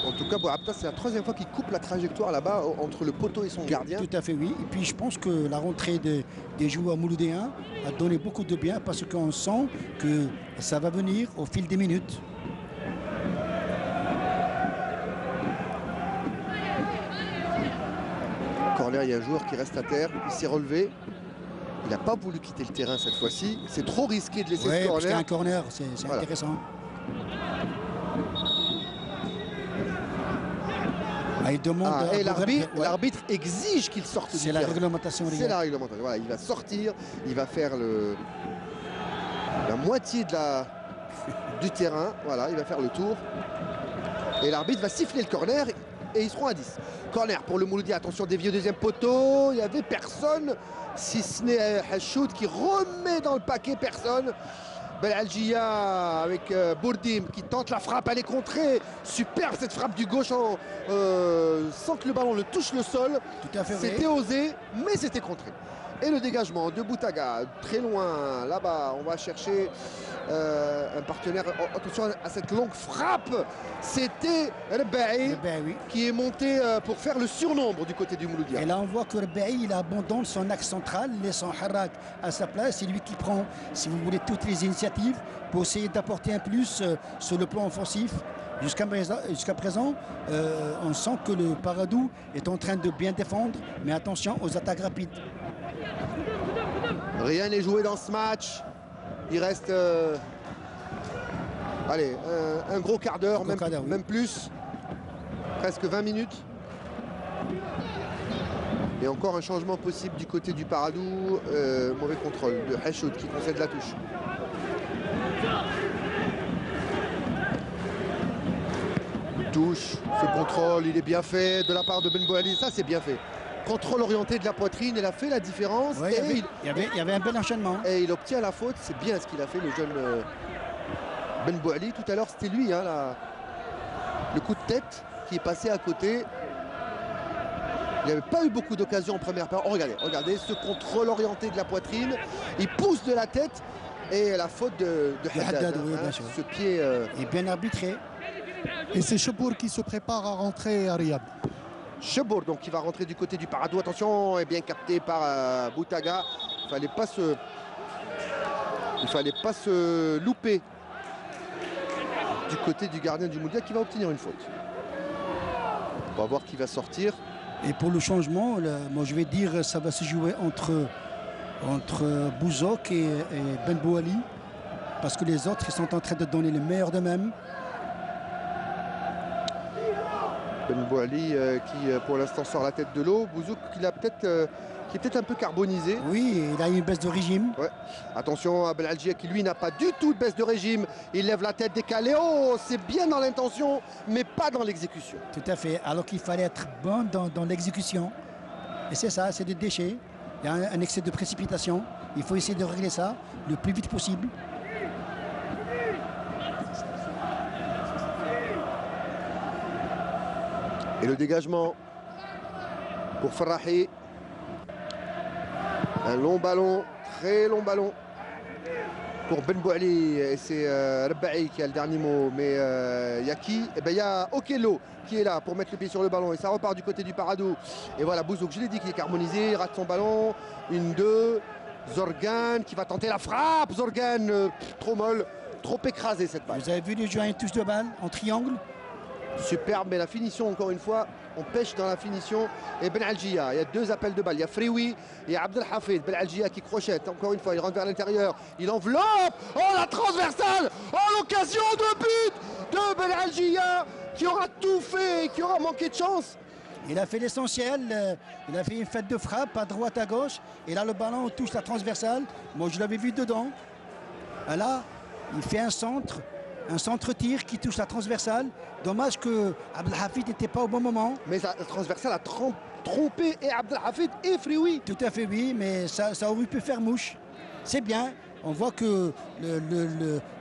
En tout cas, Bouabda, c'est la troisième fois qu'il coupe la trajectoire là-bas entre le poteau et son gardien. Tout à fait, oui. Et puis je pense que la rentrée des joueurs mouloudéens a donné beaucoup de bien parce qu'on sent que ça va venir au fil des minutes. Corner, il y a un joueur qui reste à terre, il s'est relevé. Il n'a pas voulu quitter le terrain cette fois-ci. C'est trop risqué de laisser ce corner. Parce qu'un corner, c'est voilà. Intéressant. Il demande et l'arbitre exige qu'il sorte du terrain. C'est la réglementation. C'est la réglementation. Voilà, il va sortir, il va faire la moitié du terrain. Voilà, il va faire le tour. Et l'arbitre va siffler le corner. Et ils seront à 10. Corner pour le Mouloudi. Attention, dévié au deuxième poteau. Il n'y avait personne, si ce n'est Hachoud qui remet dans le paquet personne. Belalgia avec Bourdim qui tente la frappe. Elle est contrée. Superbe cette frappe du gauche sans que le ballon ne touche le sol. Tout à fait. C'était osé, mais c'était contré. Et le dégagement de Boutaga, très loin, là-bas, on va chercher un partenaire. Attention à cette longue frappe, c'était Rebaï qui est monté pour faire le surnombre du côté du Mouloudia. Et là, on voit que Rebaï, il abandonne son axe central, laissant Harrak à sa place. C'est lui qui prend, si vous voulez, toutes les initiatives pour essayer d'apporter un plus sur le plan offensif. Jusqu'à présent, on sent que le Paradou est en train de bien défendre, mais attention aux attaques rapides. Rien n'est joué dans ce match. Il reste un gros quart d'heure, même plus. Presque 20 minutes. Et encore un changement possible du côté du Paradou. Mauvais contrôle de Hachoud qui concède la touche. Touche, ce contrôle, il est bien fait de la part de Ben Bouali. Ça, c'est bien fait. Contrôle orienté de la poitrine, elle a fait la différence. Ouais, il y avait un bel enchaînement. Et il obtient la faute, c'est bien ce qu'il a fait le jeune Ben Bouali. Tout à l'heure, c'était lui, hein, le coup de tête qui est passé à côté. Il n'avait pas eu beaucoup d'occasions en première période. Oh, regardez ce contrôle orienté de la poitrine. Il pousse de la tête et la faute de Haddad. Oui, bien sûr. Ce pied est bien arbitré. Et c'est Chebour qui se prépare à rentrer à Riyad. Chebour donc qui va rentrer du côté du Paradou. Attention, est bien capté par Boutaga. Il fallait pas se louper du côté du gardien du Moudia qui va obtenir une faute. On va voir qui va sortir. Et pour le changement, moi je vais dire ça va se jouer entre Bouzok et Ben Bouali, parce que les autres ils sont en train de donner le meilleur d'eux-mêmes. Ben Bouali qui pour l'instant sort la tête de l'eau. Bouzouk qui est peut-être un peu carbonisé. Oui, il a une baisse de régime. Ouais. Attention à Belalgia qui lui n'a pas du tout de baisse de régime. Il lève la tête décalée. Oh, c'est bien dans l'intention, mais pas dans l'exécution. Tout à fait. Alors qu'il fallait être bon dans l'exécution. Et c'est ça, c'est des déchets. Il y a un excès de précipitation. Il faut essayer de régler ça le plus vite possible. Et le dégagement pour Farrahi. Un long ballon, très long ballon pour Ben Bouali. Et c'est Rabbaï qui a le dernier mot. Mais il y a qui? Eh ben, il y a Okello qui est là pour mettre le pied sur le ballon. Et ça repart du côté du Paradou. Et voilà, Bouzouk, je l'ai dit, qui est carbonisé. Il rate son ballon. 1-2. Zorgan qui va tenter la frappe. Zorgan, trop molle, trop écrasé cette balle. Vous avez vu les joueurs, une touche de balle en triangle. Superbe, mais la finition, encore une fois, on pêche dans la finition. Et Ben Algia, il y a 2 appels de balle. Il y a Frioui et Abdel Hafid. Ben Algia qui crochette, encore une fois, il rentre vers l'intérieur. Il enveloppe. Oh, la transversale. Oh, l'occasion de but de Ben Algia qui aura tout fait et qui aura manqué de chance. Il a fait l'essentiel. Il a fait une fête de frappe à droite, à gauche. Et là, le ballon on touche la transversale. Moi, je l'avais vu dedans. Là, il fait un centre-tir qui touche la transversale. Dommage que Abdelhafid n'était pas au bon moment. Mais la transversale a trompé et Abdelhafid et Frioui. Tout à fait, oui, mais ça aurait pu faire mouche. C'est bien. On voit que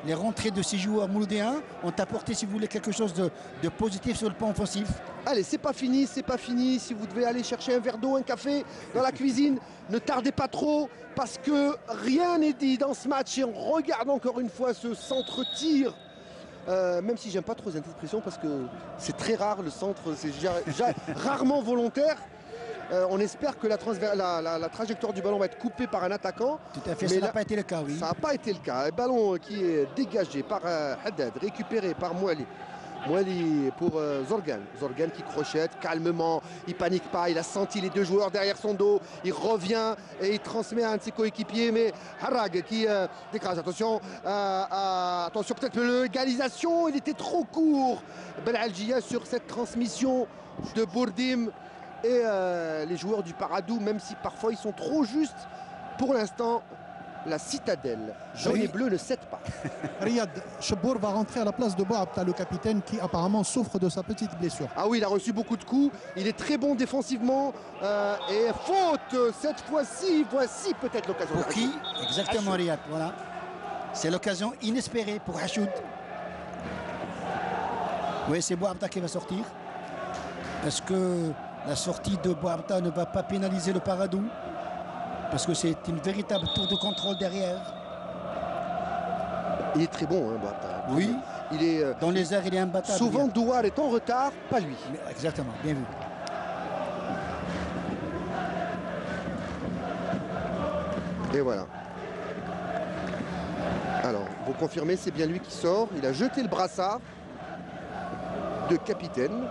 les rentrées de ces joueurs mouloudéens ont apporté, si vous voulez, quelque chose de positif sur le plan offensif. Allez, c'est pas fini, c'est pas fini. Si vous devez aller chercher un verre d'eau, un café dans la cuisine, ne tardez pas trop parce que rien n'est dit dans ce match. Et on regarde encore une fois ce centre-tir. Même si j'aime pas trop cette expression parce que c'est très rare le centre, c'est rarement volontaire. On espère que la trajectoire du ballon va être coupée par un attaquant. Tout à fait, ça n'a pas été le cas, oui. Ça n'a pas été le cas. Un ballon qui est dégagé par Haddad, récupéré par Mouali. Mouali pour Zorgan. Zorgan qui crochette calmement, il panique pas, il a senti les 2 joueurs derrière son dos, il revient et il transmet à un de ses coéquipiers, mais Harag qui décrase. Attention, attention peut-être l'égalisation, il était trop court. Ben Algia sur cette transmission de Bourdim et les joueurs du Paradou, même si parfois ils sont trop justes, pour l'instant, la citadelle jaune et bleu ne cède pas. Riyad, Chebour va rentrer à la place de Bouabta, le capitaine qui apparemment souffre de sa petite blessure. Ah oui, il a reçu beaucoup de coups. Il est très bon défensivement. Et faute cette fois-ci. Voici peut-être l'occasion. Pour qui? Exactement, Riyad. Voilà. C'est l'occasion inespérée pour Hachoud. Oui, c'est Bouabta qui va sortir. Est-ce que la sortie de Bouabta ne va pas pénaliser le Paradou? Parce que c'est une véritable tour de contrôle derrière. Il est très bon, hein, Bouabta. Oui. Il est, dans les airs, il est imbattable. Souvent, Douar est en retard, pas lui. Exactement, bien vu. Et voilà. Alors, vous confirmez, c'est bien lui qui sort. Il a jeté le brassard de capitaine.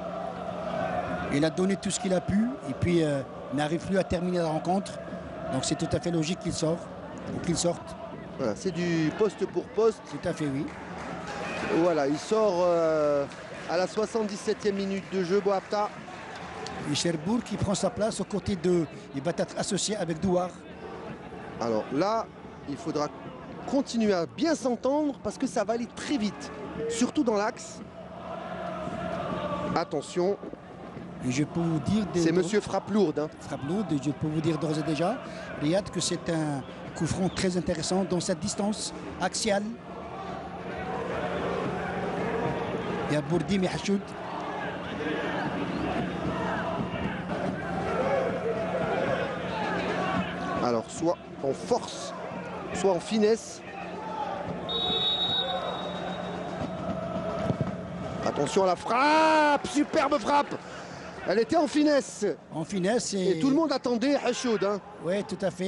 Il a donné tout ce qu'il a pu et puis n'arrive plus à terminer la rencontre. Donc c'est tout à fait logique qu'il sorte. Voilà, c'est du poste pour poste. Tout à fait, oui. Voilà, il sort à la 77e minute de jeu, Bouabta. Et Cherbourg qui prend sa place aux côtés de... Il va être associé avec Douar. Alors là, il faudra continuer à bien s'entendre parce que ça va aller très vite. Surtout dans l'axe. Attention. Et je peux vous dire... C'est monsieur Frappe-Lourde. Hein. Frappe-Lourde, et je peux vous dire d'ores et déjà, Riyad, que c'est un coup franc très intéressant dans cette distance axiale. Il y a Bourdim et Hachoud. Alors, soit en force, soit en finesse. Attention à la frappe, superbe frappe. Elle était en finesse. En finesse. Et tout le monde attendait Hachoud. Hein. Oui, tout à fait.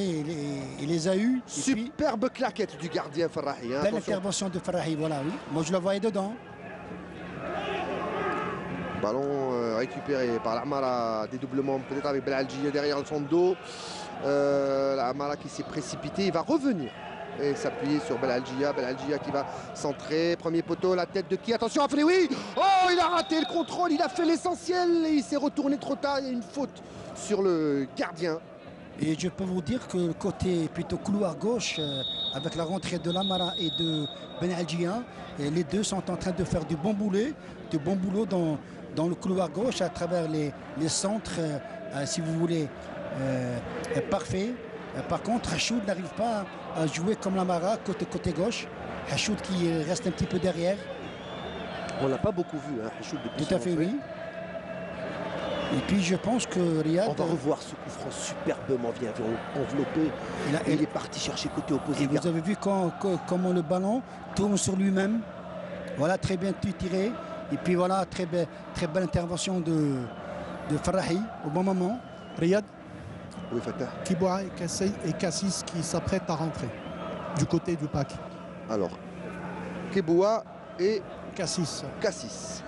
Il les a eus. Superbe claquette du gardien Farrahi. Hein. Belle intervention de Farrahi, voilà, oui. Moi, je la voyais dedans. Ballon récupéré par l'Amara. Dédoublement peut-être avec Belalgia derrière son dos. L'Amara qui s'est précipité. Il va revenir. et s'appuyer sur Belalgia. Belalgia qui va centrer. Premier poteau, la tête de qui? Attention à Frioui. Oh, il a raté le contrôle, il a fait l'essentiel et il s'est retourné trop tard. Il y a une faute sur le gardien. Et je peux vous dire que le côté plutôt couloir gauche, avec la rentrée de Lamara et de Belalgia, les deux sont en train de faire du bon boulot dans le couloir gauche à travers les centres, si vous voulez, parfait. Par contre, Hachoud n'arrive pas à jouer comme Lamara côté gauche. Hachoud qui reste un petit peu derrière. On l'a pas beaucoup vu, hein, Hachoud, depuis Tout à fait, oui. Et puis je pense que Riyad... On va revoir ce coup franc superbement bien enveloppé. Il est parti chercher côté opposé. Et vous avez vu comment le ballon tourne sur lui-même. Voilà, très bien tiré. Et puis voilà, très belle intervention de Farrahi au bon moment. Riyad, Oui, Fatah. Kiboua et Cassis qui s'apprêtent à rentrer du côté du pack. Alors, Keboua et Cassis. Cassis.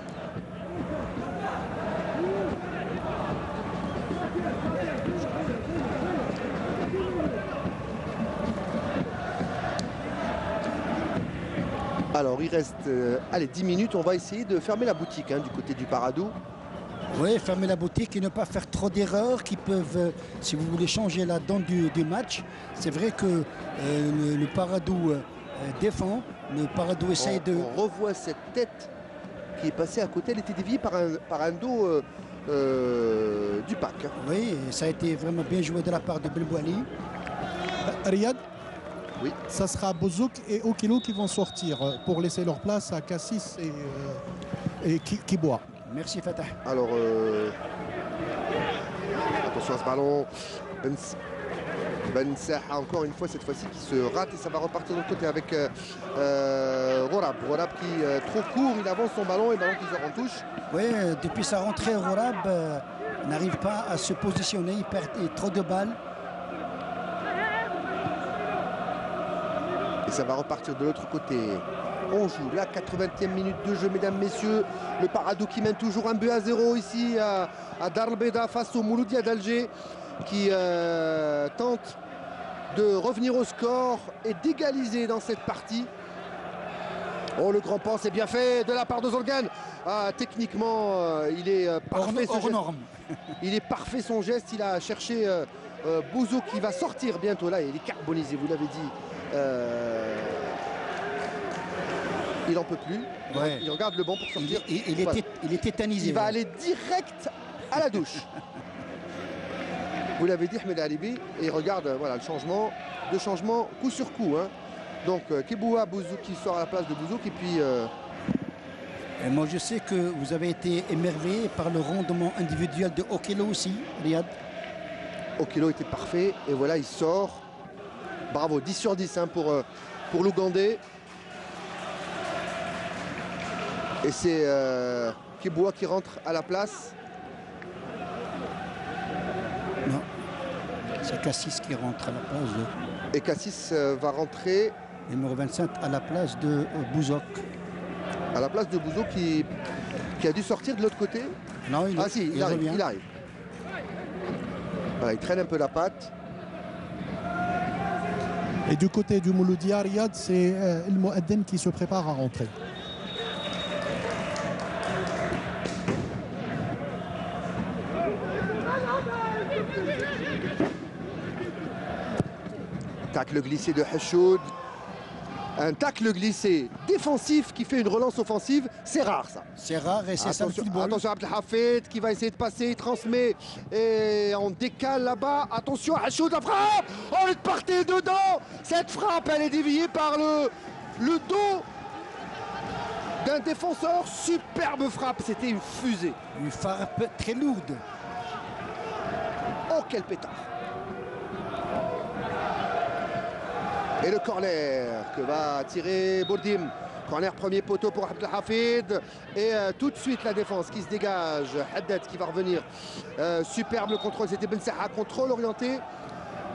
Alors, il reste allez, 10 minutes. On va essayer de fermer la boutique hein, du côté du Paradou. Oui, fermer la boutique et ne pas faire trop d'erreurs qui peuvent, si vous voulez changer la donne du match. C'est vrai que le Paradou défend, le Paradou essaye de... On revoit cette tête qui est passée à côté. Elle était déviée par un dos du pack. Hein. Oui, ça a été vraiment bien joué de la part de Belbouali. Riyad, oui. Ça sera Bouzouk et Okilo qui vont sortir pour laisser leur place à Cassis et Kiboua. Merci Fatah. Alors, attention à ce ballon. Ben Saha, encore une fois, cette fois-ci, qui se rate et ça va repartir de l'autre côté avec Rorab. Rorab qui, trop court, il avance son ballon et le ballon qui sort en touche. Oui, depuis sa rentrée, Rorab n'arrive pas à se positionner, il perd trop de balles. Et ça va repartir de l'autre côté. On joue la 80e minute de jeu, mesdames, messieurs. Le Paradou qui mène toujours 1-0 ici à Dar el Beida face au Mouloudia d'Alger qui tente de revenir au score et d'égaliser dans cette partie. Oh, le grand pan, c'est bien fait de la part de Zolgan. Ah, techniquement, il est parfait. Hors norme. Il est parfait son geste. Il a cherché Bouzou qui va sortir bientôt. Là, il est carbonisé, vous l'avez dit. Il n'en peut plus. Ouais. Il regarde le banc pour sortir. Il est tétanisé. Il va aller direct à la douche. Vous l'avez dit, Ahmed Alibi. Et il regarde voilà, le changement. Deux changements coup sur coup. Hein. Donc Keboua, Bouzouk qui sort à la place de Bouzouk. Et puis... Et moi, je sais que vous avez été émerveillé par le rendement individuel de Okelo aussi, Riyad. Okelo était parfait. Et voilà, il sort. Bravo, 10 sur 10 hein, pour l'Ougandais. Et c'est Keboua qui rentre à la place. Non, c'est Cassis qui rentre à la place de... Et Cassis va rentrer... Numéro 25 à la place de Bouzouk. À la place de Bouzouk qui a dû sortir de l'autre côté. Non, il arrive. Voilà, il traîne un peu la patte. Et du côté du Mouloudia, Riyad, c'est El Mouadden qui se prépare à rentrer. Tacle glissé de Hachoud. Un tacle glissé défensif qui fait une relance offensive, c'est rare ça. C'est rare et c'est ça le football. Attention à Abdelhafid qui va essayer de passer, il transmet et on décale là-bas. Attention à Hachoud, la frappe. Oh, le partez dedans. Cette frappe, elle est déviée par le dos d'un défenseur. Superbe frappe, c'était une fusée. Une frappe très lourde. Oh, quel pétard. Et le corner que va tirer Bourdim. Corner premier poteau pour Abdelhafid. Et tout de suite la défense qui se dégage. Haddad qui va revenir. Superbe le contrôle. C'était Ben Saha. Contrôle orienté.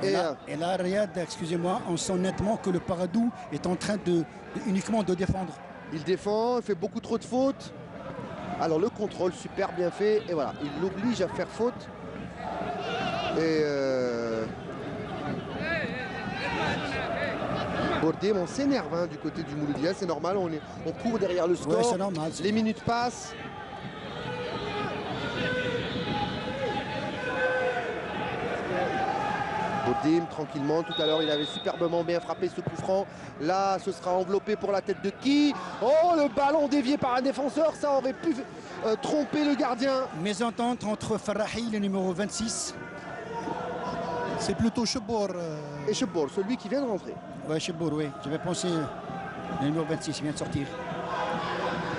Et là, Riyad, excusez-moi, on sent nettement que le Paradou est en train uniquement de défendre. Il défend, il fait beaucoup trop de fautes. Alors le contrôle super bien fait. Et voilà, il l'oblige à faire faute. Et Bourdim, on s'énerve hein, du côté du Mouloudia, c'est normal, on court derrière le score, Ouais, c'est normal, les minutes passent. Bourdim, tranquillement, tout à l'heure il avait superbement bien frappé ce coup franc. Là, ce sera enveloppé pour la tête de qui? Oh, le ballon dévié par un défenseur, ça aurait pu tromper le gardien. Mésentente entre Farrahi, le numéro 26. C'est plutôt Chebour. Et Chebour, celui qui vient de rentrer. Ouais, Chebour, oui. J'avais pensé le numéro 26, il vient de sortir.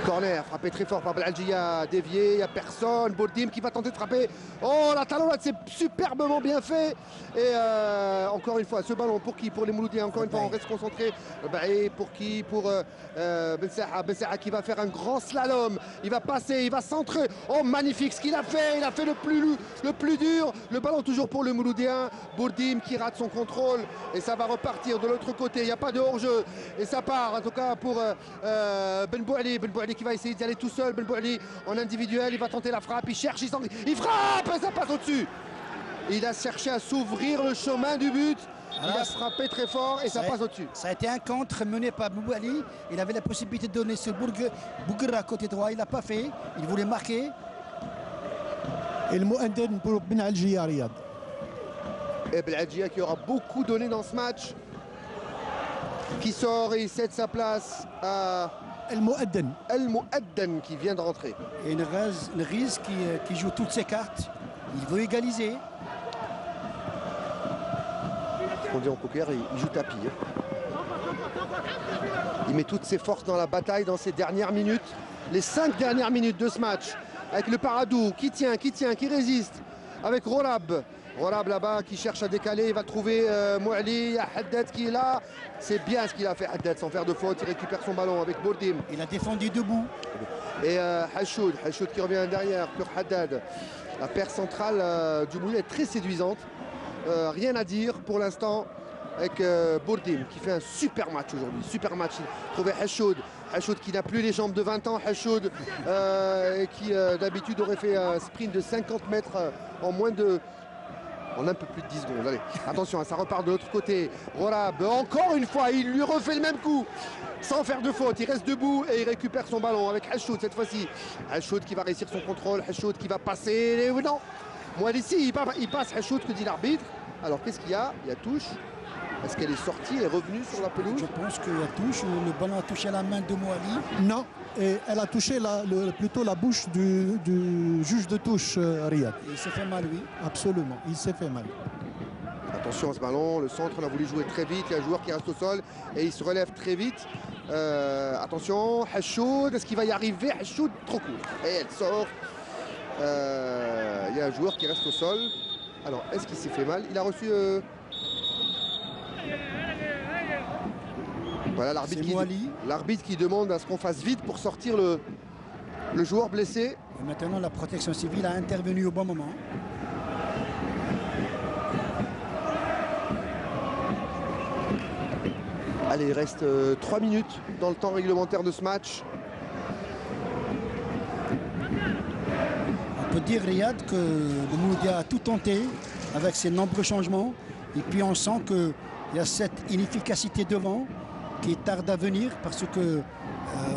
Corner, frappé très fort par Belalgia, dévié, il n'y a personne. Bourdim qui va tenter de frapper. Oh, la talonnade, c'est superbement bien fait. Et encore une fois, ce ballon, pour qui? Pour les Mouloudiens, encore une fois, on reste concentré. Et pour qui? Pour Ben Saha. Ben Saha qui va faire un grand slalom. Il va passer, il va centrer. Oh, magnifique ce qu'il a fait. Il a fait le plus dur. Le ballon toujours pour le Mouloudien. Bourdim qui rate son contrôle. Et ça va repartir de l'autre côté. Il n'y a pas de hors-jeu. Et ça part, en tout cas, pour Ben Bouali. Ben Bouali qui va essayer d'y aller tout seul. Ben Bouali en individuel. Il va tenter la frappe. Il cherche, il frappe. Et ça passe au-dessus. Il a cherché à s'ouvrir le chemin du but. Il a frappé très fort et ça passe au-dessus. Ça a été un contre mené par Bouali. Il avait la possibilité de donner ce Bougra à côté droit. Il n'a pas fait. Il voulait marquer. Et le Mouaddin pour Ben Algia, Riyad. Et Belalgia qui aura beaucoup donné dans ce match. Qui sort et il cède sa place à El Mouaddin. El Mouaddin qui vient de rentrer. Et une Riz qui joue toutes ses cartes. Il veut égaliser. On dit en poker, il joue tapis. Il met toutes ses forces dans la bataille dans ces dernières minutes. Les 5 dernières minutes de ce match. Avec le Paradou qui tient, qui résiste. Avec Rolab. Rolab là-bas qui cherche à décaler. Il va trouver Mouali, Haddad qui est là. C'est bien ce qu'il a fait Haddad sans faire de faute. Il récupère son ballon avec Bourdim. Il a défendu debout. Et Hachoud qui revient derrière pour Haddad. La paire centrale du Mouloudia est très séduisante. Rien à dire pour l'instant avec Bourdim qui fait un super match aujourd'hui. Super match. Il trouvait Hachoud qui n'a plus les jambes de 20 ans. Hachoud qui d'habitude aurait fait un sprint de 50 mètres en un peu plus de 10 secondes. Allez, attention, ça repart de l'autre côté. Rolab, encore une fois, il lui refait le même coup. Sans faire de faute, il reste debout et il récupère son ballon avec Hachoud cette fois-ci. Hachoud qui va réussir son contrôle. Hachoud qui va passer. Non, moi ici, il passe Hachoud, que dit l'arbitre. Alors qu'est-ce qu'il y a? Il y a touche. Est-ce qu'elle est sortie et revenue sur la pelouse? Je pense qu'il y a touche, ou le ballon a touché la main de Mouali. Non, et elle a touché plutôt la bouche du juge de touche, Riyad. Il s'est fait mal, oui. Absolument, il s'est fait mal. Attention à ce ballon, le centre, on a voulu jouer très vite. Il y a un joueur qui reste au sol et il se relève très vite. Attention, Hachoud, est-ce qu'il va y arriver? Hachoud, trop court. Et elle sort. Il y a un joueur qui reste au sol. Alors, est-ce qu'il s'est fait mal? Il a reçu... Voilà l'arbitre qui demande à ce qu'on fasse vite pour sortir le joueur blessé. Et maintenant, la protection civile a intervenu au bon moment. Allez, il reste 3 minutes dans le temps réglementaire de ce match. On peut dire, Riyad, que le Mouloudia a tout tenté avec ses nombreux changements. Et puis on sent qu'il y a cette inefficacité devant qui tarde à venir parce que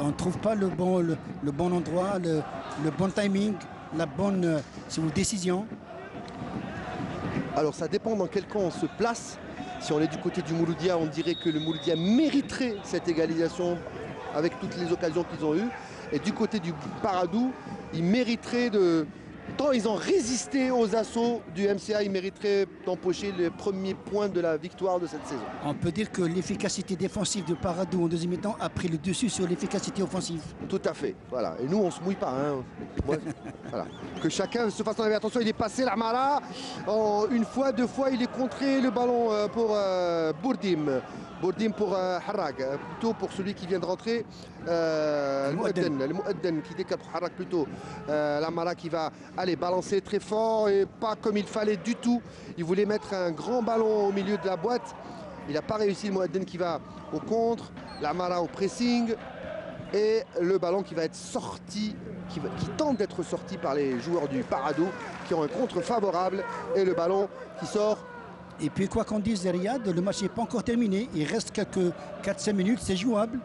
on ne trouve pas le bon endroit, le bon timing, la bonne décision. Alors ça dépend dans quel camp on se place. Si on est du côté du Mouloudia, on dirait que le Mouloudia mériterait cette égalisation avec toutes les occasions qu'ils ont eues. Et du côté du Paradou, ils mériteraient de... Tant ils ont résisté aux assauts du MCA, ils mériteraient d'empocher les premiers points de la victoire de cette saison. On peut dire que l'efficacité défensive de Paradou en deuxième mi-temps a pris le dessus sur l'efficacité offensive. Tout à fait, voilà. Et nous, on se mouille pas. Hein. Ouais. Voilà. Que chacun se fasse enlever. Attention, il est passé l'Armara. Une fois, 2 fois, il est contré le ballon pour Bourdim. Bourdim pour Harrag, plutôt pour celui qui vient de rentrer. Le Mouaddin qui décale pour Harrag plutôt. L'Amara qui va aller balancer très fort et pas comme il fallait du tout. Il voulait mettre un grand ballon au milieu de la boîte. Il n'a pas réussi. Le Mouaddin qui va au contre. L'Amara au pressing. Et le ballon qui va être sorti, qui tente d'être sorti par les joueurs du Paradou qui ont un contre favorable. Et le ballon qui sort Et puis quoi qu'on dise, Riyad, le match n'est pas encore terminé. Il reste quelques 4-5 minutes, c'est jouable.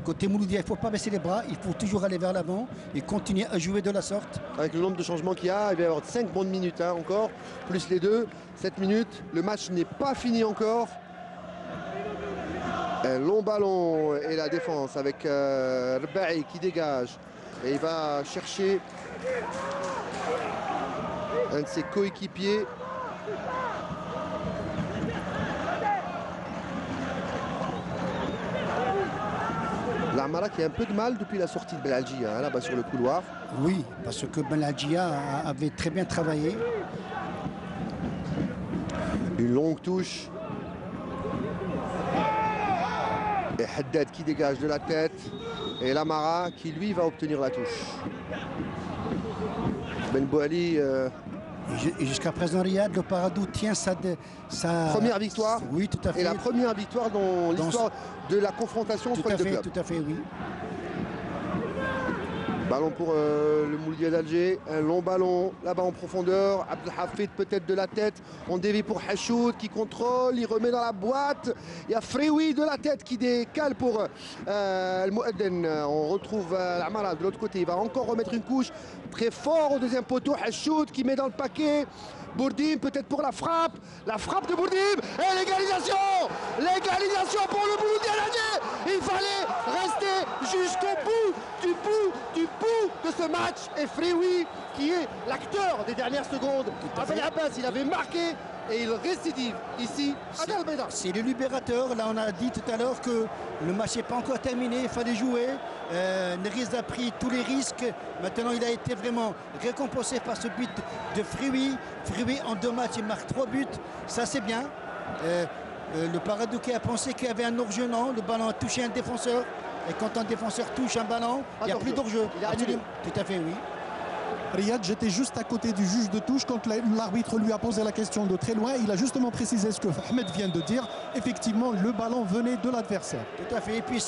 Côté Mouloudia, il ne faut pas baisser les bras, il faut toujours aller vers l'avant et continuer à jouer de la sorte. Avec le nombre de changements qu'il y a, il va y avoir 5 bonnes minutes encore, plus les 2, 7 minutes. Le match n'est pas fini encore. Un long ballon et la défense avec Rbaï qui dégage. Et il va chercher un de ses coéquipiers. L'Amara qui a un peu de mal depuis la sortie de Belalgia là-bas sur le couloir. Oui, parce que Belalgia avait très bien travaillé. Une longue touche. Et Haddad qui dégage de la tête. Et l'Amara qui lui va obtenir la touche. Ben Bouali. Et jusqu'à présent, Riyad, le Paradou tient sa première victoire. Oui, tout à fait. Et la première victoire dans l'histoire de la confrontation entre les deux clubs. Tout à fait, oui. Ballon pour le Mouloudia d'Alger, un long ballon là-bas en profondeur. Abdelhafid peut-être de la tête, on dévie pour Hachoud qui contrôle, il remet dans la boîte. Il y a Frewi de la tête qui décale pour le Mouadden. On retrouve l'Amara de l'autre côté, il va encore remettre une couche très fort au deuxième poteau. Hachoud qui met dans le paquet. Bourdim peut-être pour la frappe de Bourdim et l'égalisation pour le Mouloudia d'Alger. Il fallait rester jusqu'au bout de ce match. Et Frewi qui est l'acteur des dernières secondes. Abel Abbas, il avait marqué et il récidive ici à Al Bayda. C'est le libérateur. Là on a dit tout à l'heure que le match n'est pas encore terminé, il fallait jouer. Neriz a pris tous les risques. Maintenant il a été vraiment récompensé par ce but de Frewi. Frewi en 2 matchs il marque 3 buts. Ça c'est bien. Le Paradouquet a pensé qu'il y avait un hors-jeu, non. Le ballon a touché un défenseur. Et quand un défenseur touche un ballon, il n'y a plus d'hors-jeu. Tout à fait, oui. Riyad, j'étais juste à côté du juge de touche quand l'arbitre lui a posé la question de très loin. Il a justement précisé ce que Ahmed vient de dire. Effectivement, le ballon venait de l'adversaire. Tout à fait. Et puis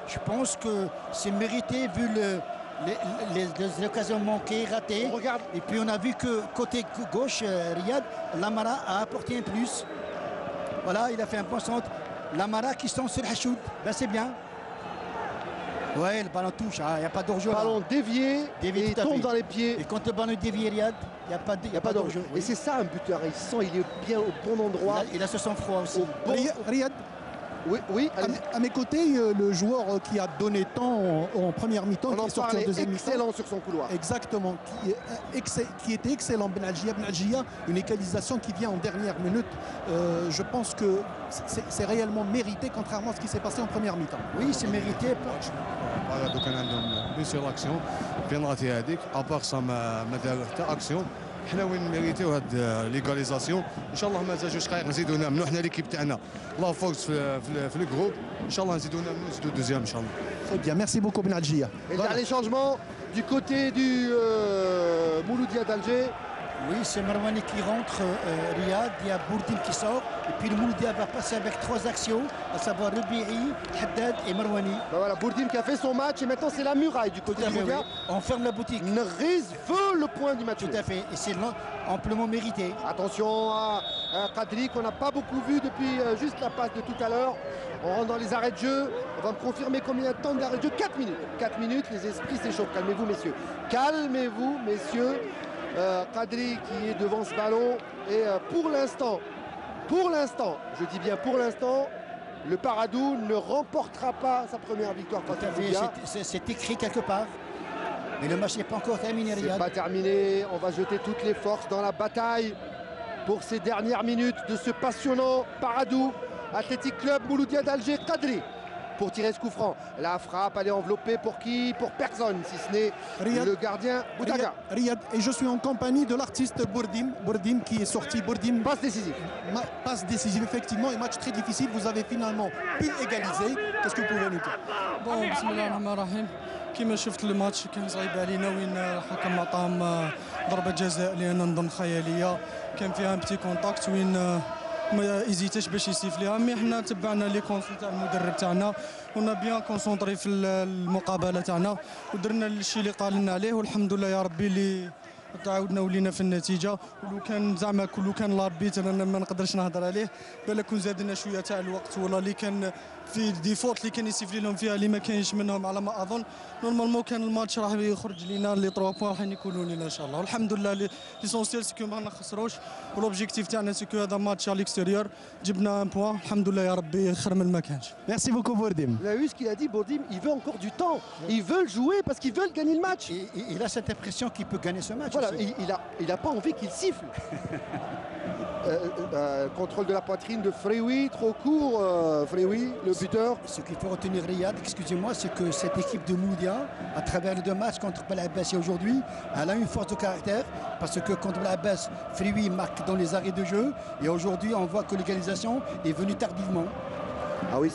je pense que c'est mérité vu les occasions manquées, ratées. Regarde. Et puis on a vu que côté gauche, Riyad, Lamara a apporté un plus. Voilà, il a fait un point centre. Lamara qui sont sur Hachoud. Ben, c'est bien. Ouais, le ballon touche, il n'y a pas d'hors-jeu. Le ballon dévié et il tombe dans les pieds. Et quand le ballon est dévié, Riyad, il n'y a pas d'hors-jeu. Et c'est ça un buteur, il sent il est bien au bon endroit. Il a ce sang-froid aussi. Riyad, oui, à mes côtés, le joueur qui a donné temps en première mi-temps, on en qui est sorti en deuxième mi-temps. Excellent sur son couloir. Exactement, qui était excellent. Belalgia, une égalisation qui vient en dernière minute. Je pense que c'est réellement mérité, contrairement à ce qui s'est passé en première mi-temps. Oui, c'est mérité. كان عندهم بيان سور اكسيون بينالتي هذيك ابار ما داروا حتى اكسيون. حنا وين ميريتيو هاد ليغاليزاسيون ان شاء الله ما زادوش دقائق نزيدوا نامنوا حنا ليكيب تاعنا الله فوكس في الجروب ان شاء الله نزيدوا نامنوا نزيدوا دوزيام ان شاء الله. Très bien, merci beaucoup Belalgia. Et le dernier changement du côté du Mouloudia d'Alger. Oui, c'est Marwani qui rentre, Riyad, il y a Bourdim qui sort, et puis le Mouloudia va passer avec 3 actions, à savoir Rubi'i, Haddad et Marwani. Ben voilà, Bourdim qui a fait son match, et maintenant c'est la muraille du côté du Mouloudia. Oui. On ferme la boutique. Neriz veut le point du match. Tout à fait, et c'est amplement mérité. Attention à Kadri qu'on n'a pas beaucoup vu depuis juste la passe de tout à l'heure. On rentre dans les arrêts de jeu. On va me confirmer combien de temps d'arrêt de jeu. 4 minutes. 4 minutes, les esprits s'échauffent. Calmez-vous, messieurs. Calmez-vous, messieurs. Kadri qui est devant ce ballon. Et pour l'instant, je dis bien pour l'instant, le Paradou ne remportera pas sa première victoire contre Mouloudia. C'est écrit quelque part. Mais le match n'est pas encore terminé, Riyad. C'est pas terminé. On va jeter toutes les forces dans la bataille pour ces dernières minutes de ce passionnant Paradou. Athletic Club Mouloudia d'Alger, Kadri pour tirer ce coup franc. La frappe, elle est enveloppée pour qui? Pour personne, si ce n'est le gardien Boutaga. Riyad, et je suis en compagnie de l'artiste Bourdim qui est sorti. Bourdim, passe décisive. Passe décisive, effectivement, et match très difficile. Vous avez finalement pu égaliser. Qu'est-ce que vous pouvez nous dire? Bon, bismillahirrahmanirrahim. كما شفت الماتش كان صعيب علينا وين الحكم عطاهم ضربة جزاء لأن نظن خيالية كان فيها بتي كونتاكت وين ما ايزيتاش باش يسيفليها. مي حنا تبعنا لي كونسول تاع المدرب تاعنا ونا بيان كونسونطري في المقابله تاعنا ودرنا الشيء اللي قال لنا عليه والحمد لله يا ربي اللي تعاودنا ولينا في النتيجه. ولو كان زعما لو كان الاربيتر انا ما نقدرش نهضر عليه، بالك كون زادنا شويه تاع الوقت ولا اللي كان في ديفولت اللي كان يسيفلي لهم فيها اللي ما كاينش منهم على ما اظن. نورمالمون كان الماتش راح يخرج لينا لي 3 بوان راح يكونوا لينا ان شاء الله. والحمد لله ليسونسيال سكو ما نخسروش، والاوبجيكتيف تاعنا سكو هذا ماتش على الاكستيريور جبنا 1 بوان الحمد لله يا ربي خير من ما كانش. Merci beaucoup Bourdim. Vous avez vu ce qu'il a dit Bourdim, il veut encore du temps. Ils veulent jouer parce qu'ils veulent gagner le match. Il a cette impression qu'il peut gagner ce match. Voilà, il a pas envie qu'il siffle. Contrôle de la poitrine de Frioui, trop court, Frioui, le buteur. Ce qu'il faut retenir, Riyad, excusez-moi, c'est que cette équipe de Mouloudia, à travers les 2 matchs contre Belabès et aujourd'hui, elle a une force de caractère parce que contre Belabès, Frioui marque dans les arrêts de jeu et aujourd'hui on voit que l'égalisation est venue tardivement. Ah oui,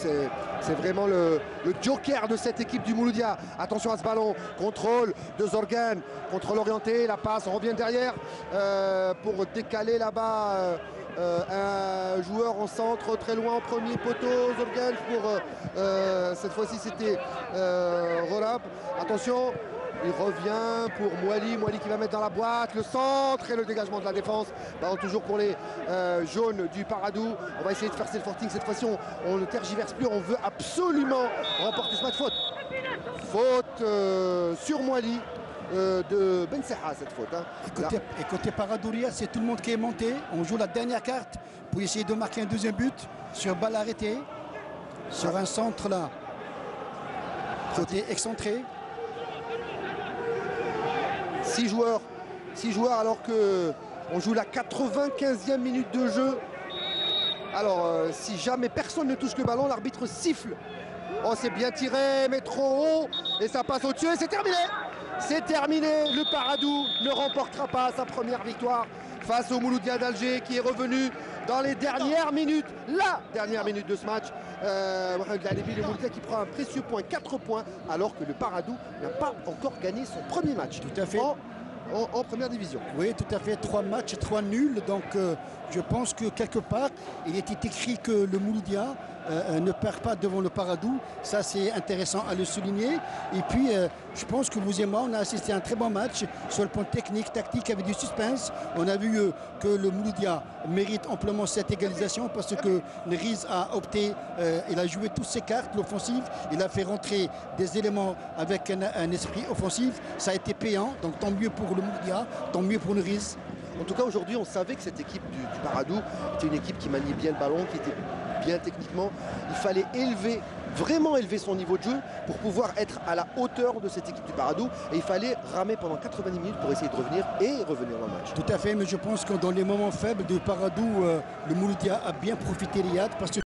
c'est vraiment le joker de cette équipe du Mouloudia. Attention à ce ballon, contrôle de Zorgan, contrôle orienté, la passe, on revient derrière pour décaler là-bas un joueur en centre très loin en premier poteau. Zorgan pour cette fois-ci c'était Rolab. Attention, il revient pour Mouali qui va mettre dans la boîte, le centre et le dégagement de la défense. Ballon toujours pour les jaunes du Paradou. On va essayer de faire cette forting cette fois-ci, on ne tergiverse plus, on veut absolument remporter ce match. Faute sur Mouali de Ben Seha cette faute. Hein. Et côté Paradouria, c'est tout le monde qui est monté. On joue la dernière carte pour essayer de marquer un 2e but sur balle arrêtée, sur un centre là, côté excentré. 6 joueurs alors que on joue la 95e minute de jeu. Alors si jamais personne ne touche le ballon, l'arbitre siffle. Oh, c'est bien tiré, mais trop haut et ça passe au-dessus et c'est terminé. C'est terminé, le Paradou ne remportera pas sa première victoire face au Mouloudia d'Alger qui est revenu dans les dernières minutes, la dernière minute de ce match. Le Mouloudia qui prend un précieux point, 4 points, alors que le Paradou n'a pas encore gagné son premier match. Tout à fait. En première division. Oui, tout à fait. 3 matchs, 3 nuls. Donc je pense que quelque part, il était écrit que le Mouloudia ne perd pas devant le Paradou. Ça, c'est intéressant à le souligner. Et puis, je pense que vous et moi, on a assisté à un très bon match sur le plan technique, tactique, avec du suspense. On a vu que le Mouloudia mérite amplement cette égalisation parce que Neriz a opté, il a joué toutes ses cartes, l'offensive. Il a fait rentrer des éléments avec un esprit offensif. Ça a été payant. Donc, tant mieux pour le Mouloudia, tant mieux pour Neriz. En tout cas, aujourd'hui, on savait que cette équipe du Paradou était une équipe qui maniait bien le ballon, qui était bien techniquement. Il fallait vraiment élever son niveau de jeu pour pouvoir être à la hauteur de cette équipe du Paradou. Et il fallait ramer pendant 90 minutes pour essayer de revenir dans le match. Tout à fait, mais je pense que dans les moments faibles du Paradou, le Mouloudia a bien profité, Riyad, parce que